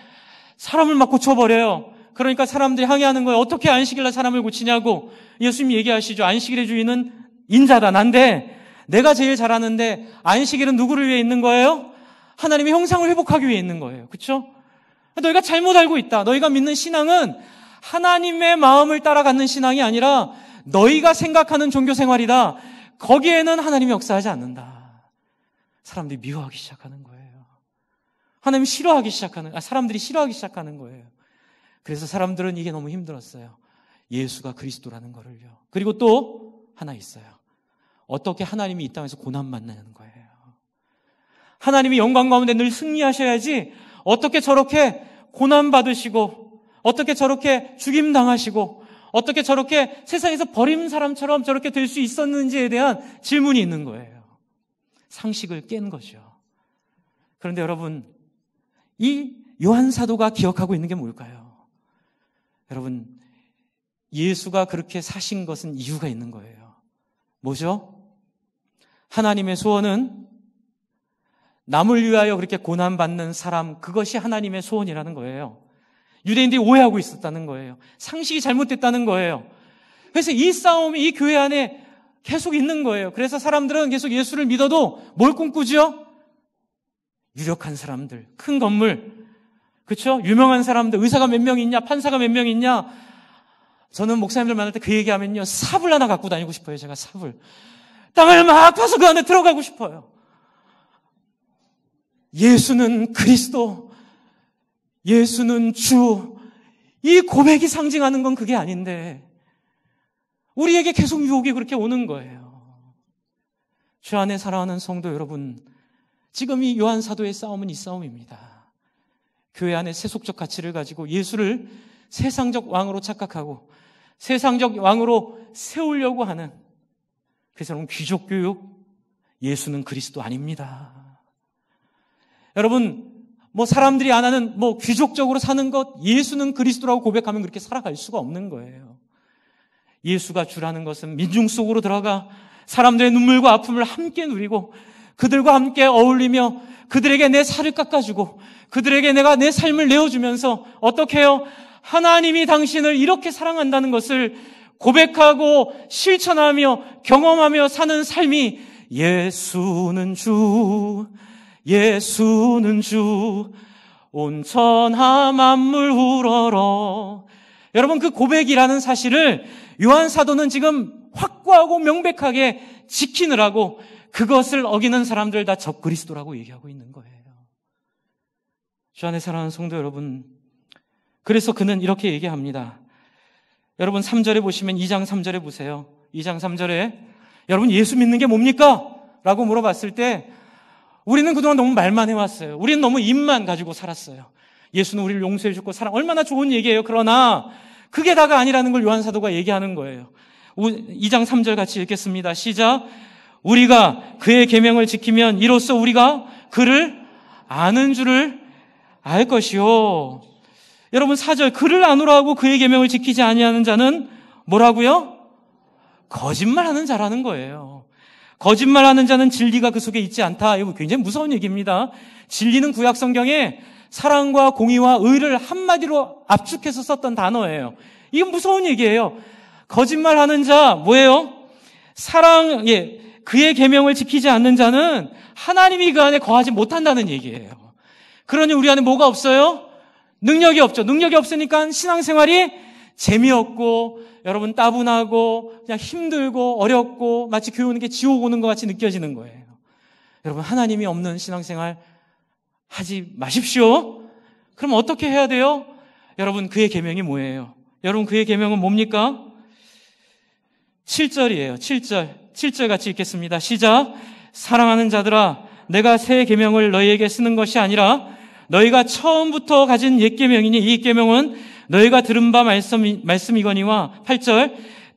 사람을 막 고쳐버려요. 그러니까 사람들이 항의하는 거예요. 어떻게 안식일 날 사람을 고치냐고. 예수님 얘기하시죠. 안식일의 주인은 인자다. 난데 내가 제일 잘하는데 안식일은 누구를 위해 있는 거예요? 하나님의 형상을 회복하기 위해 있는 거예요. 그렇죠? 너희가 잘못 알고 있다. 너희가 믿는 신앙은 하나님의 마음을 따라가는 신앙이 아니라 너희가 생각하는 종교 생활이다. 거기에는 하나님이 역사하지 않는다. 사람들이 미워하기 시작하는 거예요. 하나님 싫어하기 시작하는, 사람들이 싫어하기 시작하는 거예요. 그래서 사람들은 이게 너무 힘들었어요. 예수가 그리스도라는 거를요. 그리고 또 하나 있어요. 어떻게 하나님이 이 땅에서 고난 만나는 거예요. 하나님이 영광 가운데 늘 승리하셔야지 어떻게 저렇게 고난 받으시고 어떻게 저렇게 죽임 당하시고 어떻게 저렇게 세상에서 버린 사람처럼 저렇게 될 수 있었는지에 대한 질문이 있는 거예요. 상식을 깬 거죠. 그런데 여러분, 이 요한 사도가 기억하고 있는 게 뭘까요? 여러분, 예수가 그렇게 사신 것은 이유가 있는 거예요. 뭐죠? 하나님의 소원은 남을 위하여 그렇게 고난받는 사람, 그것이 하나님의 소원이라는 거예요. 유대인들이 오해하고 있었다는 거예요. 상식이 잘못됐다는 거예요. 그래서 이 싸움이 이 교회 안에 계속 있는 거예요. 그래서 사람들은 계속 예수를 믿어도 뭘 꿈꾸죠? 유력한 사람들, 큰 건물, 그렇죠? 유명한 사람들, 의사가 몇 명 있냐, 판사가 몇 명 있냐. 저는 목사님들 만날 때 그 얘기하면요, 삽을 하나 갖고 다니고 싶어요. 제가 삽을. 땅을 막 파서 그 안에 들어가고 싶어요. 예수는 그리스도, 예수는 주, 이 고백이 상징하는 건 그게 아닌데 우리에게 계속 유혹이 그렇게 오는 거예요. 주 안에 사랑하는 성도 여러분, 지금 이 요한 사도의 싸움은 이 싸움입니다. 교회 안에 세속적 가치를 가지고 예수를 세상적 왕으로 착각하고 세상적 왕으로 세우려고 하는, 그래서 여러분, 귀족 교육, 예수는 그리스도 아닙니다. 여러분, 사람들이 안 하는 귀족적으로 사는 것, 예수는 그리스도라고 고백하면 그렇게 살아갈 수가 없는 거예요. 예수가 주라는 것은 민중 속으로 들어가 사람들의 눈물과 아픔을 함께 누리고 그들과 함께 어울리며 그들에게 내 살을 깎아주고 그들에게 내가 내 삶을 내어주면서 어떻게 해요? 하나님이 당신을 이렇게 사랑한다는 것을 고백하고 실천하며 경험하며 사는 삶이 예수는 주, 예수는 주, 온 천하 만물 우러러. 여러분, 그 고백이라는 사실을 요한 사도는 지금 확고하고 명백하게 지키느라고 그것을 어기는 사람들 다 적그리스도라고 얘기하고 있는 거예요. 주 안에 사랑하는 성도 여러분, 그래서 그는 이렇게 얘기합니다. 여러분 3절에 보시면 2장 3절에 보세요. 2장 3절에 여러분 예수 믿는 게 뭡니까? 라고 물어봤을 때 우리는 그동안 너무 말만 해왔어요. 우리는 너무 입만 가지고 살았어요. 예수는 우리를 용서해 주고 사랑, 얼마나 좋은 얘기예요. 그러나 그게 다가 아니라는 걸 요한 사도가 얘기하는 거예요. 2장 3절 같이 읽겠습니다. 시작. 우리가 그의 계명을 지키면 이로써 우리가 그를 아는 줄을 알 것이요. 여러분 4절, 그를 아노라 하고 그의 계명을 지키지 아니하는 자는 뭐라고요? 거짓말하는 자라는 거예요. 거짓말하는 자는 진리가 그 속에 있지 않다. 이거 굉장히 무서운 얘기입니다. 진리는 구약 성경에 사랑과 공의와 의를 한마디로 압축해서 썼던 단어예요. 이건 무서운 얘기예요. 거짓말하는 자 뭐예요? 그의 계명을 지키지 않는 자는 하나님이 그 안에 거하지 못한다는 얘기예요. 그러니 우리 안에 뭐가 없어요? 능력이 없죠. 능력이 없으니까 신앙생활이 재미없고 여러분 따분하고 그냥 힘들고 어렵고 마치 교회 오는 게 지옥 오는 것 같이 느껴지는 거예요. 여러분 하나님이 없는 신앙생활 하지 마십시오. 그럼 어떻게 해야 돼요? 여러분 그의 계명이 뭐예요? 여러분 그의 계명은 뭡니까? 7절이에요. 7절 같이 읽겠습니다. 시작. 사랑하는 자들아, 내가 새 계명을 너희에게 쓰는 것이 아니라 너희가 처음부터 가진 옛 계명이니 이 계명은 너희가 들은 바 말씀이거니와. 8절.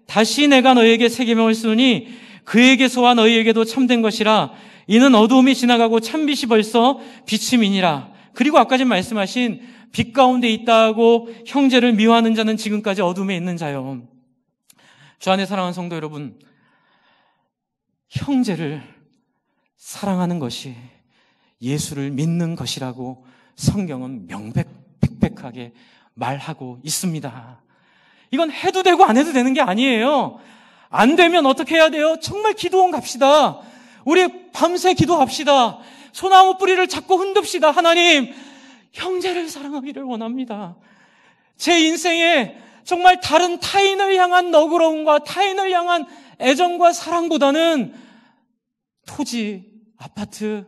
다시 내가 너희에게 새 계명을 쓰니 그에게서와 너희에게도 참된 것이라. 이는 어두움이 지나가고 참빛이 벌써 비침이니라. 그리고 아까 전 말씀하신 빛 가운데 있다고 형제를 미워하는 자는 지금까지 어둠에 있는 자요. 주 안에 사랑하는 성도 여러분, 형제를 사랑하는 것이 예수를 믿는 것이라고 성경은 명백하게 말하고 있습니다. 이건 해도 되고 안 해도 되는 게 아니에요. 안 되면 어떻게 해야 돼요? 정말 기도원 갑시다. 우리 밤새 기도합시다. 소나무 뿌리를 잡고 흔듭시다. 하나님, 형제를 사랑하기를 원합니다. 제 인생에 정말 다른 타인을 향한 너그러움과 타인을 향한 애정과 사랑보다는 토지, 아파트,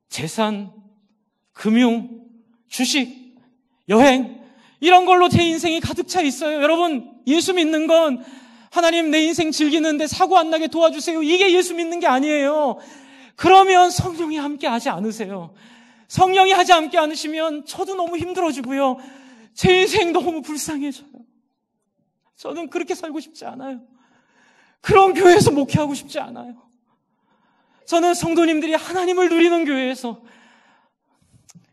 재산, 금융, 주식, 여행 이런 걸로 제 인생이 가득 차 있어요. 여러분, 예수 믿는 건 하나님 내 인생 즐기는데 사고 안 나게 도와주세요. 이게 예수 믿는 게 아니에요. 그러면 성령이 함께 하지 않으세요. 성령이 하지 않게 않으시면 저도 너무 힘들어지고요. 제 인생 너무 불쌍해져요. 저는 그렇게 살고 싶지 않아요. 그런 교회에서 목회하고 싶지 않아요. 저는 성도님들이 하나님을 누리는 교회에서,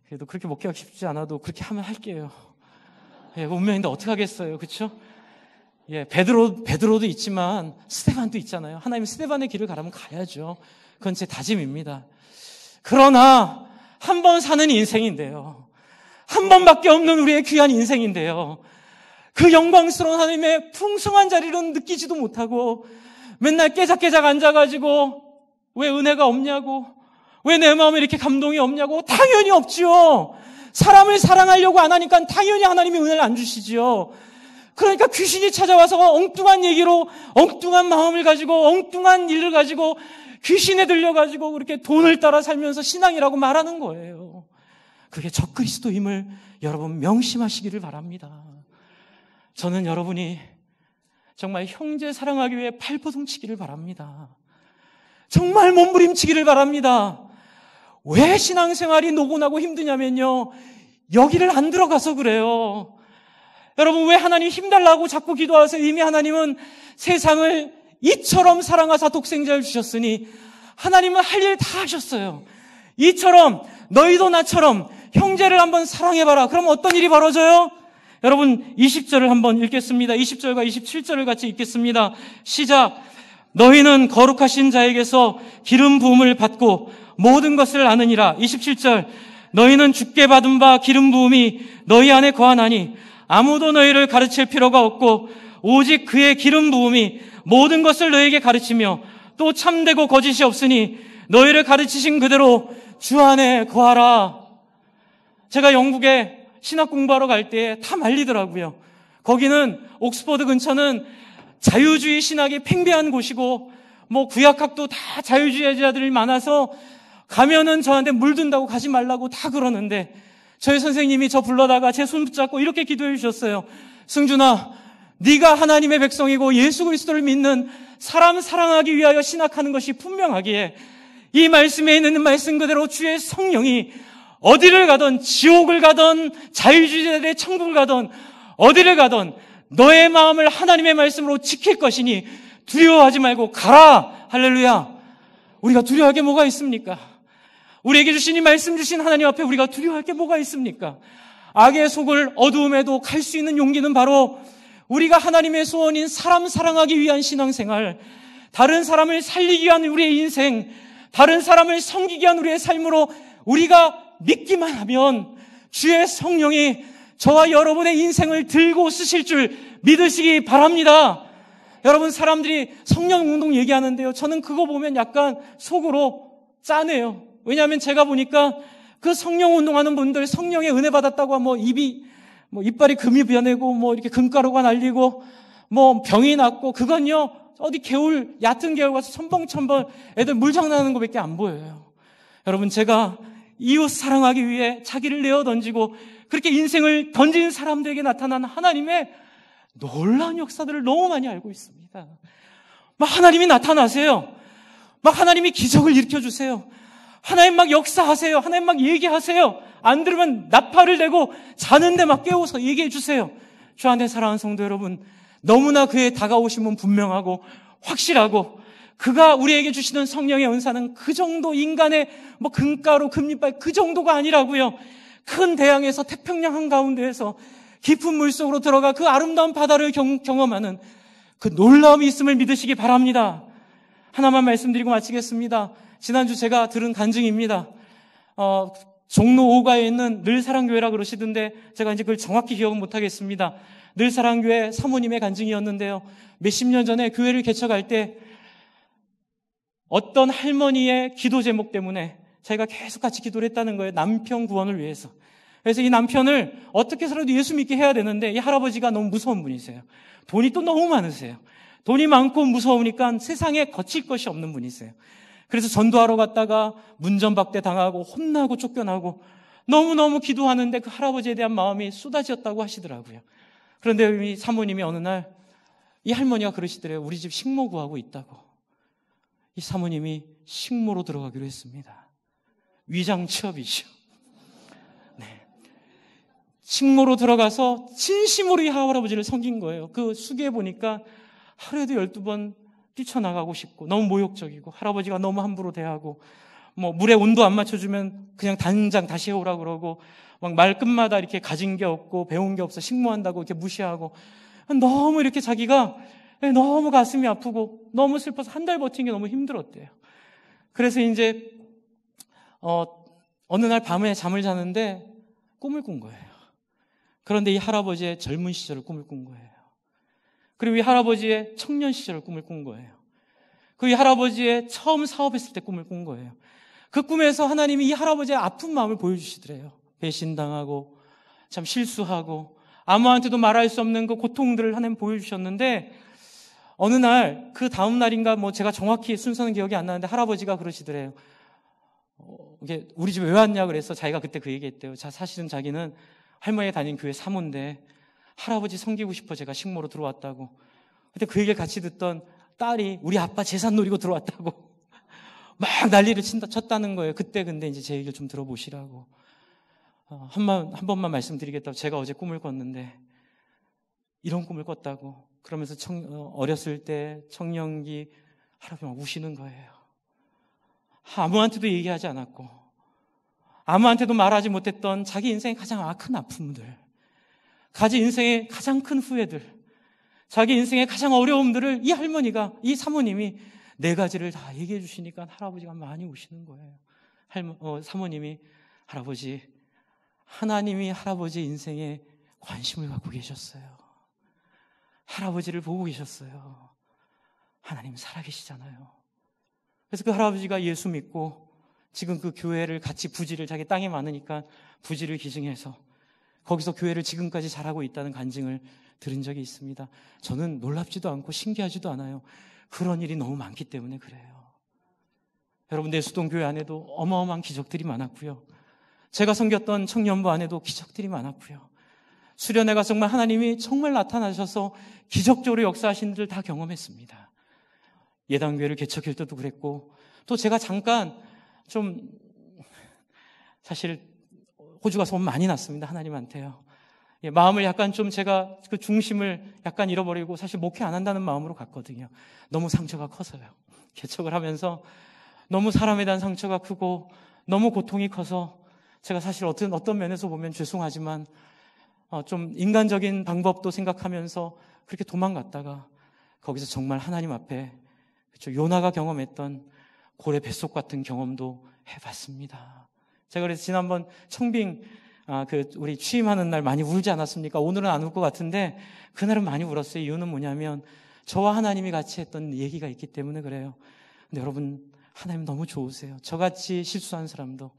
그래도 그렇게 목회하고 싶지 않아도 그렇게 하면 할게요. 예, 운명인데 어떻게 하겠어요. 그렇죠? 예, 베드로도 있지만 스데반도 있잖아요. 하나님 스데반의 길을 가라면 가야죠. 그건 제 다짐입니다. 그러나 한 번 사는 인생인데요. 한 번밖에 없는 우리의 귀한 인생인데요. 그 영광스러운 하나님의 풍성한 자리는 느끼지도 못하고 맨날 깨작깨작 앉아가지고 왜 은혜가 없냐고, 왜 내 마음에 이렇게 감동이 없냐고. 당연히 없지요. 사람을 사랑하려고 안 하니까 당연히 하나님이 은혜를 안 주시지요. 그러니까 귀신이 찾아와서 엉뚱한 얘기로 엉뚱한 마음을 가지고 엉뚱한 일을 가지고 귀신에 들려가지고 그렇게 돈을 따라 살면서 신앙이라고 말하는 거예요. 그게 적그리스도임을 여러분 명심하시기를 바랍니다. 저는 여러분이 정말 형제 사랑하기 위해 발버둥치기를 바랍니다. 정말 몸부림치기를 바랍니다. 왜 신앙생활이 노곤하고 힘드냐면요, 여기를 안 들어가서 그래요. 여러분, 왜 하나님 힘달라고 자꾸 기도하세요? 이미 하나님은 세상을 이처럼 사랑하사 독생자를 주셨으니 하나님은 할 일 다 하셨어요. 이처럼 너희도 나처럼 형제를 한번 사랑해봐라. 그럼 어떤 일이 벌어져요? 여러분, 20절을 한번 읽겠습니다. 20절과 27절을 같이 읽겠습니다. 시작. 너희는 거룩하신 자에게서 기름 부음을 받고 모든 것을 아느니라. 27절. 너희는 주께 받은 바 기름 부음이 너희 안에 거하나니 아무도 너희를 가르칠 필요가 없고 오직 그의 기름 부음이 모든 것을 너희에게 가르치며 또 참되고 거짓이 없으니 너희를 가르치신 그대로 주 안에 거하라. 제가 영국에 신학 공부하러 갈 때 다 말리더라고요. 거기는 옥스퍼드 근처는 자유주의 신학이 팽배한 곳이고 뭐 구약학도 다 자유주의자들이 많아서 가면은 저한테 물든다고 가지 말라고 다 그러는데 저희 선생님이 저 불러다가 제 손 붙잡고 이렇게 기도해 주셨어요. 승준아, 네가 하나님의 백성이고 예수 그리스도를 믿는 사람 사랑하기 위하여 신학하는 것이 분명하기에 이 말씀에 있는 말씀 그대로 주의 성령이 어디를 가든 지옥을 가든 자유주의자들의 천국을 가든 어디를 가든 너의 마음을 하나님의 말씀으로 지킬 것이니 두려워하지 말고 가라. 할렐루야. 우리가 두려워할 게 뭐가 있습니까? 우리에게 주신 이 말씀 주신 하나님 앞에 우리가 두려워할 게 뭐가 있습니까? 악의 속을 어두움에도 갈 수 있는 용기는 바로 우리가 하나님의 소원인 사람 사랑하기 위한 신앙생활, 다른 사람을 살리기 위한 우리의 인생, 다른 사람을 섬기기 위한 우리의 삶으로 우리가 믿기만 하면 주의 성령이 저와 여러분의 인생을 들고 쓰실 줄 믿으시기 바랍니다. 여러분, 사람들이 성령운동 얘기하는데요, 저는 그거 보면 약간 속으로 짠해요. 왜냐하면 제가 보니까 그 성령운동하는 분들 성령의 은혜 받았다고 이빨이 금이 변하고 이렇게 금가루가 날리고 병이 났고, 그건요 어디 얕은 개울 가서 첨벙첨벙 애들 물장난하는 것밖에 안 보여요. 여러분, 제가 이웃 사랑하기 위해 자기를 내어 던지고 그렇게 인생을 던진 사람들에게 나타난 하나님의 놀라운 역사들을 너무 많이 알고 있습니다. 하나님이 나타나세요. 하나님이 기적을 일으켜주세요. 하나님 역사하세요. 하나님 얘기하세요. 안 들으면 나팔을 내고 자는데 깨워서 얘기해 주세요. 주 안에 사랑하는 성도 여러분, 너무나 그의 다가오심은 분명하고 확실하고 그가 우리에게 주시는 성령의 은사는 그 정도 인간의 금가루, 금이빨 그 정도가 아니라고요. 큰 대양에서 태평양 한가운데에서 깊은 물속으로 들어가 그 아름다운 바다를 경험하는 그 놀라움이 있음을 믿으시기 바랍니다. 하나만 말씀드리고 마치겠습니다. 지난주 제가 들은 간증입니다. 종로 5가에 있는 늘사랑교회라 그러시던데 제가 이제 그걸 정확히 기억은 못하겠습니다. 늘사랑교회 사모님의 간증이었는데요. 몇십 년 전에 교회를 개척할 때 어떤 할머니의 기도 제목 때문에 자기가 계속 같이 기도를 했다는 거예요. 남편 구원을 위해서. 그래서 이 남편을 어떻게 해서라도 예수 믿게 해야 되는데 이 할아버지가 너무 무서운 분이세요. 돈이 또 너무 많으세요. 돈이 많고 무서우니까 세상에 거칠 것이 없는 분이세요. 그래서 전도하러 갔다가 문전박대 당하고 혼나고 쫓겨나고 너무너무 기도하는데 그 할아버지에 대한 마음이 쏟아졌다고 하시더라고요. 그런데 이 사모님이 어느 날 이 할머니가 그러시더래요. 우리 집 식모 구하고 있다고. 이 사모님이 식모로 들어가기로 했습니다. 위장 취업이죠. 네. 식모로 들어가서 진심으로 이 할아버지를 섬긴 거예요. 그 수기에 보니까 하루에도 12번 뛰쳐나가고 싶고 너무 모욕적이고 할아버지가 너무 함부로 대하고 물에 온도 안 맞춰주면 그냥 당장 다시 해오라고 그러고 말끝마다 이렇게 가진 게 없고 배운 게 없어 식모한다고 이렇게 무시하고 너무 이렇게 자기가 너무 가슴이 아프고 너무 슬퍼서 한 달 버틴 게 너무 힘들었대요. 그래서 이제 어느 날 밤에 잠을 자는데 꿈을 꾼 거예요. 그런데 이 할아버지의 젊은 시절을 꿈을 꾼 거예요. 그리고 이 할아버지의 청년 시절을 꿈을 꾼 거예요. 그 이 할아버지의 처음 사업했을 때 꿈을 꾼 거예요. 그 꿈에서 하나님이 이 할아버지의 아픈 마음을 보여주시더래요. 배신당하고 참 실수하고 아무한테도 말할 수 없는 그 고통들을 하나님 보여주셨는데 어느 날 그 다음 날인가 제가 정확히 순서는 기억이 안 나는데 할아버지가 그러시더래요. 이게 우리 집에 왜 왔냐 그래서 자기가 그때 그 얘기했대요. 사실은 자기는 할머니가 다닌 교회 사모인데 할아버지 섬기고 싶어 제가 식모로 들어왔다고. 그때 그 얘기를 같이 듣던 딸이 우리 아빠 재산 노리고 들어왔다고 막 난리를 쳤다는 거예요. 그때 근데 이제 제 얘기를 좀 들어보시라고. 한 번만 말씀드리겠다고 제가 어제 꿈을 꿨는데 이런 꿈을 꿨다고. 그러면서 어렸을 때 청년기 할아버지 막 우시는 거예요. 아무한테도 얘기하지 않았고 아무한테도 말하지 못했던 자기 인생의 가장 큰 아픔들, 자기 인생의 가장 큰 후회들, 자기 인생의 가장 어려움들을 이 할머니가, 이 사모님이 4가지를 다 얘기해 주시니까 할아버지가 많이 우시는 거예요. 사모님이, 할아버지, 하나님이 할아버지 인생에 관심을 갖고 계셨어요. 할아버지를 보고 계셨어요. 하나님 살아계시잖아요. 그래서 그 할아버지가 예수 믿고 지금 그 교회를 같이 부지를, 자기 땅이 많으니까 부지를 기증해서 거기서 교회를 지금까지 잘하고 있다는 간증을 들은 적이 있습니다. 저는 놀랍지도 않고 신기하지도 않아요. 그런 일이 너무 많기 때문에 그래요. 여러분, 내수동교회 안에도 어마어마한 기적들이 많았고요. 제가 섬겼던 청년부 안에도 기적들이 많았고요. 수련회가 정말 하나님이 정말 나타나셔서 기적적으로 역사하신 일을 다 경험했습니다. 예당교회를 개척할 때도 그랬고, 또 제가 잠깐 좀 사실 호주 가서 많이 났습니다. 하나님한테요. 마음을 약간 좀 제가 그 중심을 약간 잃어버리고 사실 목회 안 한다는 마음으로 갔거든요. 너무 상처가 커서요. 개척을 하면서 너무 사람에 대한 상처가 크고 너무 고통이 커서 제가 사실 어떤 면에서 보면 죄송하지만 좀 인간적인 방법도 생각하면서 그렇게 도망갔다가 거기서 정말 하나님 앞에 요나가 경험했던 고래 뱃속 같은 경험도 해봤습니다. 제가 그래서 지난번 청빙 우리 취임하는 날 많이 울지 않았습니까? 오늘은 안 울 것 같은데 그날은 많이 울었어요. 이유는 뭐냐면 저와 하나님이 같이 했던 얘기가 있기 때문에 그래요. 근데 여러분, 하나님 너무 좋으세요. 저같이 실수한 사람도,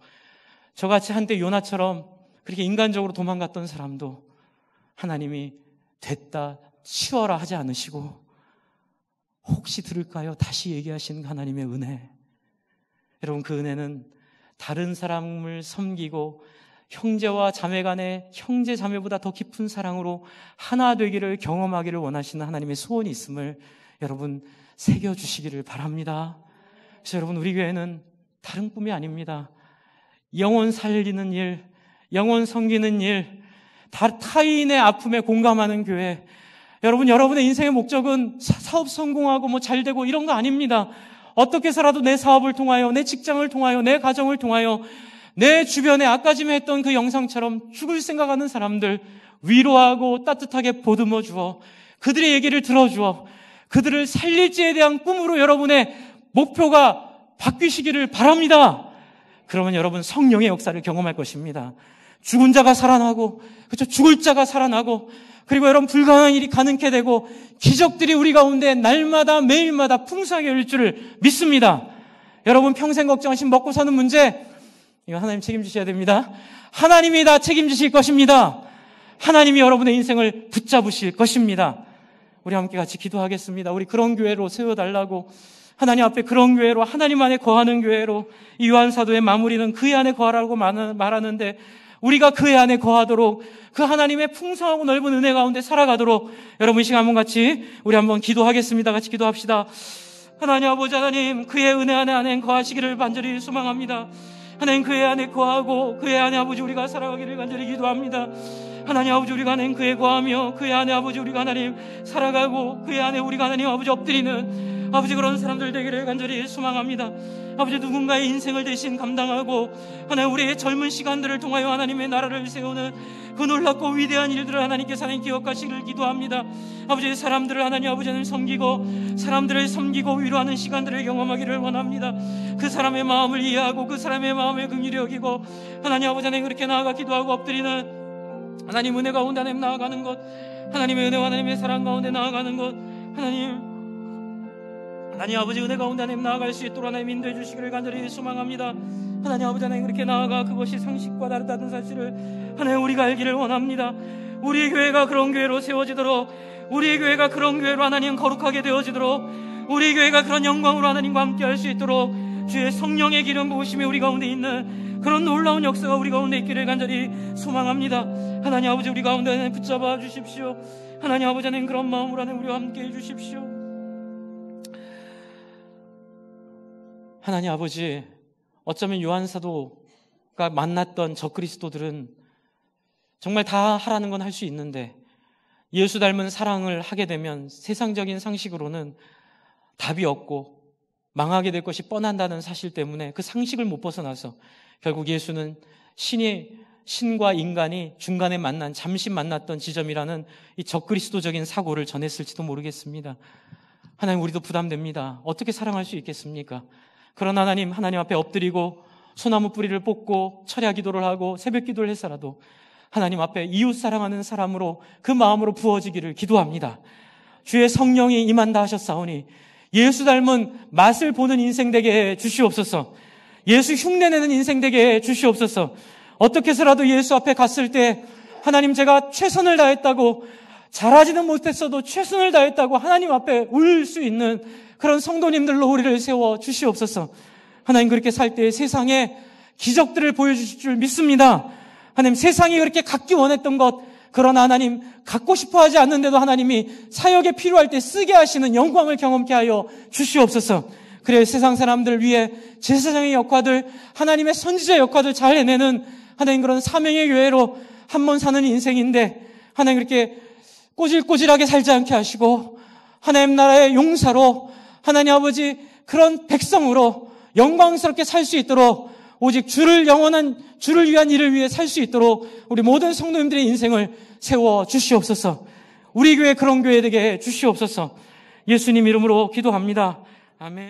저같이 한때 요나처럼 그렇게 인간적으로 도망갔던 사람도 하나님이 됐다, 치워라 하지 않으시고 혹시 들을까요? 다시 얘기하시는 하나님의 은혜. 여러분, 그 은혜는 다른 사람을 섬기고 형제와 자매 간의 형제 자매보다 더 깊은 사랑으로 하나 되기를 경험하기를 원하시는 하나님의 소원이 있음을 여러분 새겨주시기를 바랍니다. 그래서 여러분, 우리 교회는 다른 꿈이 아닙니다. 영혼 살리는 일, 영혼 섬기는 일, 타인의 아픔에 공감하는 교회. 여러분, 여러분의 인생의 목적은 사업 성공하고 잘 되고 이런 거 아닙니다. 어떻게 살아도 내 사업을 통하여, 내 직장을 통하여, 내 가정을 통하여 내 주변에 아까 좀 했던 그 영상처럼 죽을 생각하는 사람들 위로하고 따뜻하게 보듬어 주어 그들의 얘기를 들어주어 그들을 살릴지에 대한 꿈으로 여러분의 목표가 바뀌시기를 바랍니다. 그러면 여러분 성령의 역사를 경험할 것입니다. 죽은 자가 살아나고, 그렇죠? 죽을 자가 살아나고, 그리고 여러분 불가능한 일이 가능케 되고 기적들이 우리 가운데 날마다 매일마다 풍성하게 열릴 줄을 믿습니다. 여러분 평생 걱정하신 먹고 사는 문제, 이거 하나님 책임지셔야 됩니다. 하나님이 다 책임지실 것입니다. 하나님이 여러분의 인생을 붙잡으실 것입니다. 우리 함께 같이 기도하겠습니다. 우리 그런 교회로 세워달라고, 하나님 앞에 그런 교회로, 하나님 안에 거하는 교회로, 이 요한사도의 마무리는 그의 안에 거하라고 말하는데 우리가 그의 안에 거하도록, 그 하나님의 풍성하고 넓은 은혜 가운데 살아가도록 여러분 이 시간 한번 같이 우리 한번 기도하겠습니다. 같이 기도합시다. 하나님 아버지, 하나님 그의 은혜 안에 거하시기를 간절히 소망합니다. 하나님 그의 안에 거하고 그의 안에 아버지 우리가 살아가기를 간절히 기도합니다. 하나님 아버지, 우리가 하나님 그에 거하며 그의 안에 아버지 우리가 하나님 살아가고 그의 안에 우리가 하나님 아버지 엎드리는 아버지 그런 사람들 되기를 간절히 소망합니다. 아버지, 누군가의 인생을 대신 감당하고 하나님 우리의 젊은 시간들을 통하여 하나님의 나라를 세우는 그 놀랍고 위대한 일들을 하나님께서 하나님 기억하시기를 기도합니다. 아버지, 사람들을 하나님 아버지는 섬기고 사람들을 섬기고 위로하는 시간들을 경험하기를 원합니다. 그 사람의 마음을 이해하고 그 사람의 마음을 긍휼히 여기고 하나님 아버지 하나님 그렇게 나아가 기도하고 엎드리는 하나님 은혜 가운데 하나님 나아가는 것, 하나님의 은혜와 하나님의 사랑 가운데 나아가는 것, 하나님 아버지 은혜 가운데 하나님 나아갈 수 있도록 하나님 인도해 주시기를 간절히 소망합니다. 하나님 아버지, 하나님 그렇게 나아가 그것이 상식과 다르다는 사실을 하나님 우리가 알기를 원합니다. 우리 교회가 그런 교회로 세워지도록, 우리 교회가 그런 교회로 하나님 거룩하게 되어지도록, 우리 교회가 그런 영광으로 하나님과 함께 할 수 있도록 주의 성령의 기름 부으심이 우리 가운데 있는 그런 놀라운 역사가 우리 가운데 있기를 간절히 소망합니다. 하나님 아버지, 우리 가운데 붙잡아 주십시오. 하나님 아버지, 하나님 그런 마음으로 하나님 우리와 함께 해 주십시오. 하나님 아버지, 어쩌면 요한사도가 만났던 적그리스도들은 정말 다 하라는 건 할 수 있는데 예수 닮은 사랑을 하게 되면 세상적인 상식으로는 답이 없고 망하게 될 것이 뻔한다는 사실 때문에 그 상식을 못 벗어나서 결국 예수는 신과 인간이 중간에 잠시 만났던 지점이라는 이 적그리스도적인 사고를 전했을지도 모르겠습니다. 하나님, 우리도 부담됩니다. 어떻게 사랑할 수 있겠습니까? 그러나 하나님 앞에 엎드리고 소나무 뿌리를 뽑고 철야 기도를 하고 새벽 기도를 해서라도 하나님 앞에 이웃 사랑하는 사람으로 그 마음으로 부어지기를 기도합니다. 주의 성령이 임한다 하셨사오니 예수 닮은 맛을 보는 인생 되게 해 주시옵소서. 예수 흉내내는 인생 되게 해 주시옵소서. 어떻게 해서라도 예수 앞에 갔을 때 하나님, 제가 최선을 다했다고, 잘하지는 못했어도 최선을 다했다고 하나님 앞에 울 수 있는 그런 성도님들로 우리를 세워 주시옵소서. 하나님, 그렇게 살 때 세상에 기적들을 보여주실 줄 믿습니다. 하나님, 세상이 그렇게 갖기 원했던 것, 그러나 하나님 갖고 싶어 하지 않는데도 하나님이 사역에 필요할 때 쓰게 하시는 영광을 경험케 하여 주시옵소서. 그래 세상 사람들 위해 제사장의 역할들, 하나님의 선지자의 역할들 잘 해내는 하나님 그런 사명의 교회로 한 번 사는 인생인데 하나님 그렇게 꼬질꼬질하게 살지 않게 하시고 하나님 나라의 용사로 하나님 아버지 그런 백성으로 영광스럽게 살 수 있도록 오직 주를 위한 일을 위해 살 수 있도록 우리 모든 성도님들의 인생을 세워 주시옵소서. 우리 교회 그런 교회 되게 해 주시옵소서. 예수님 이름으로 기도합니다. 아멘.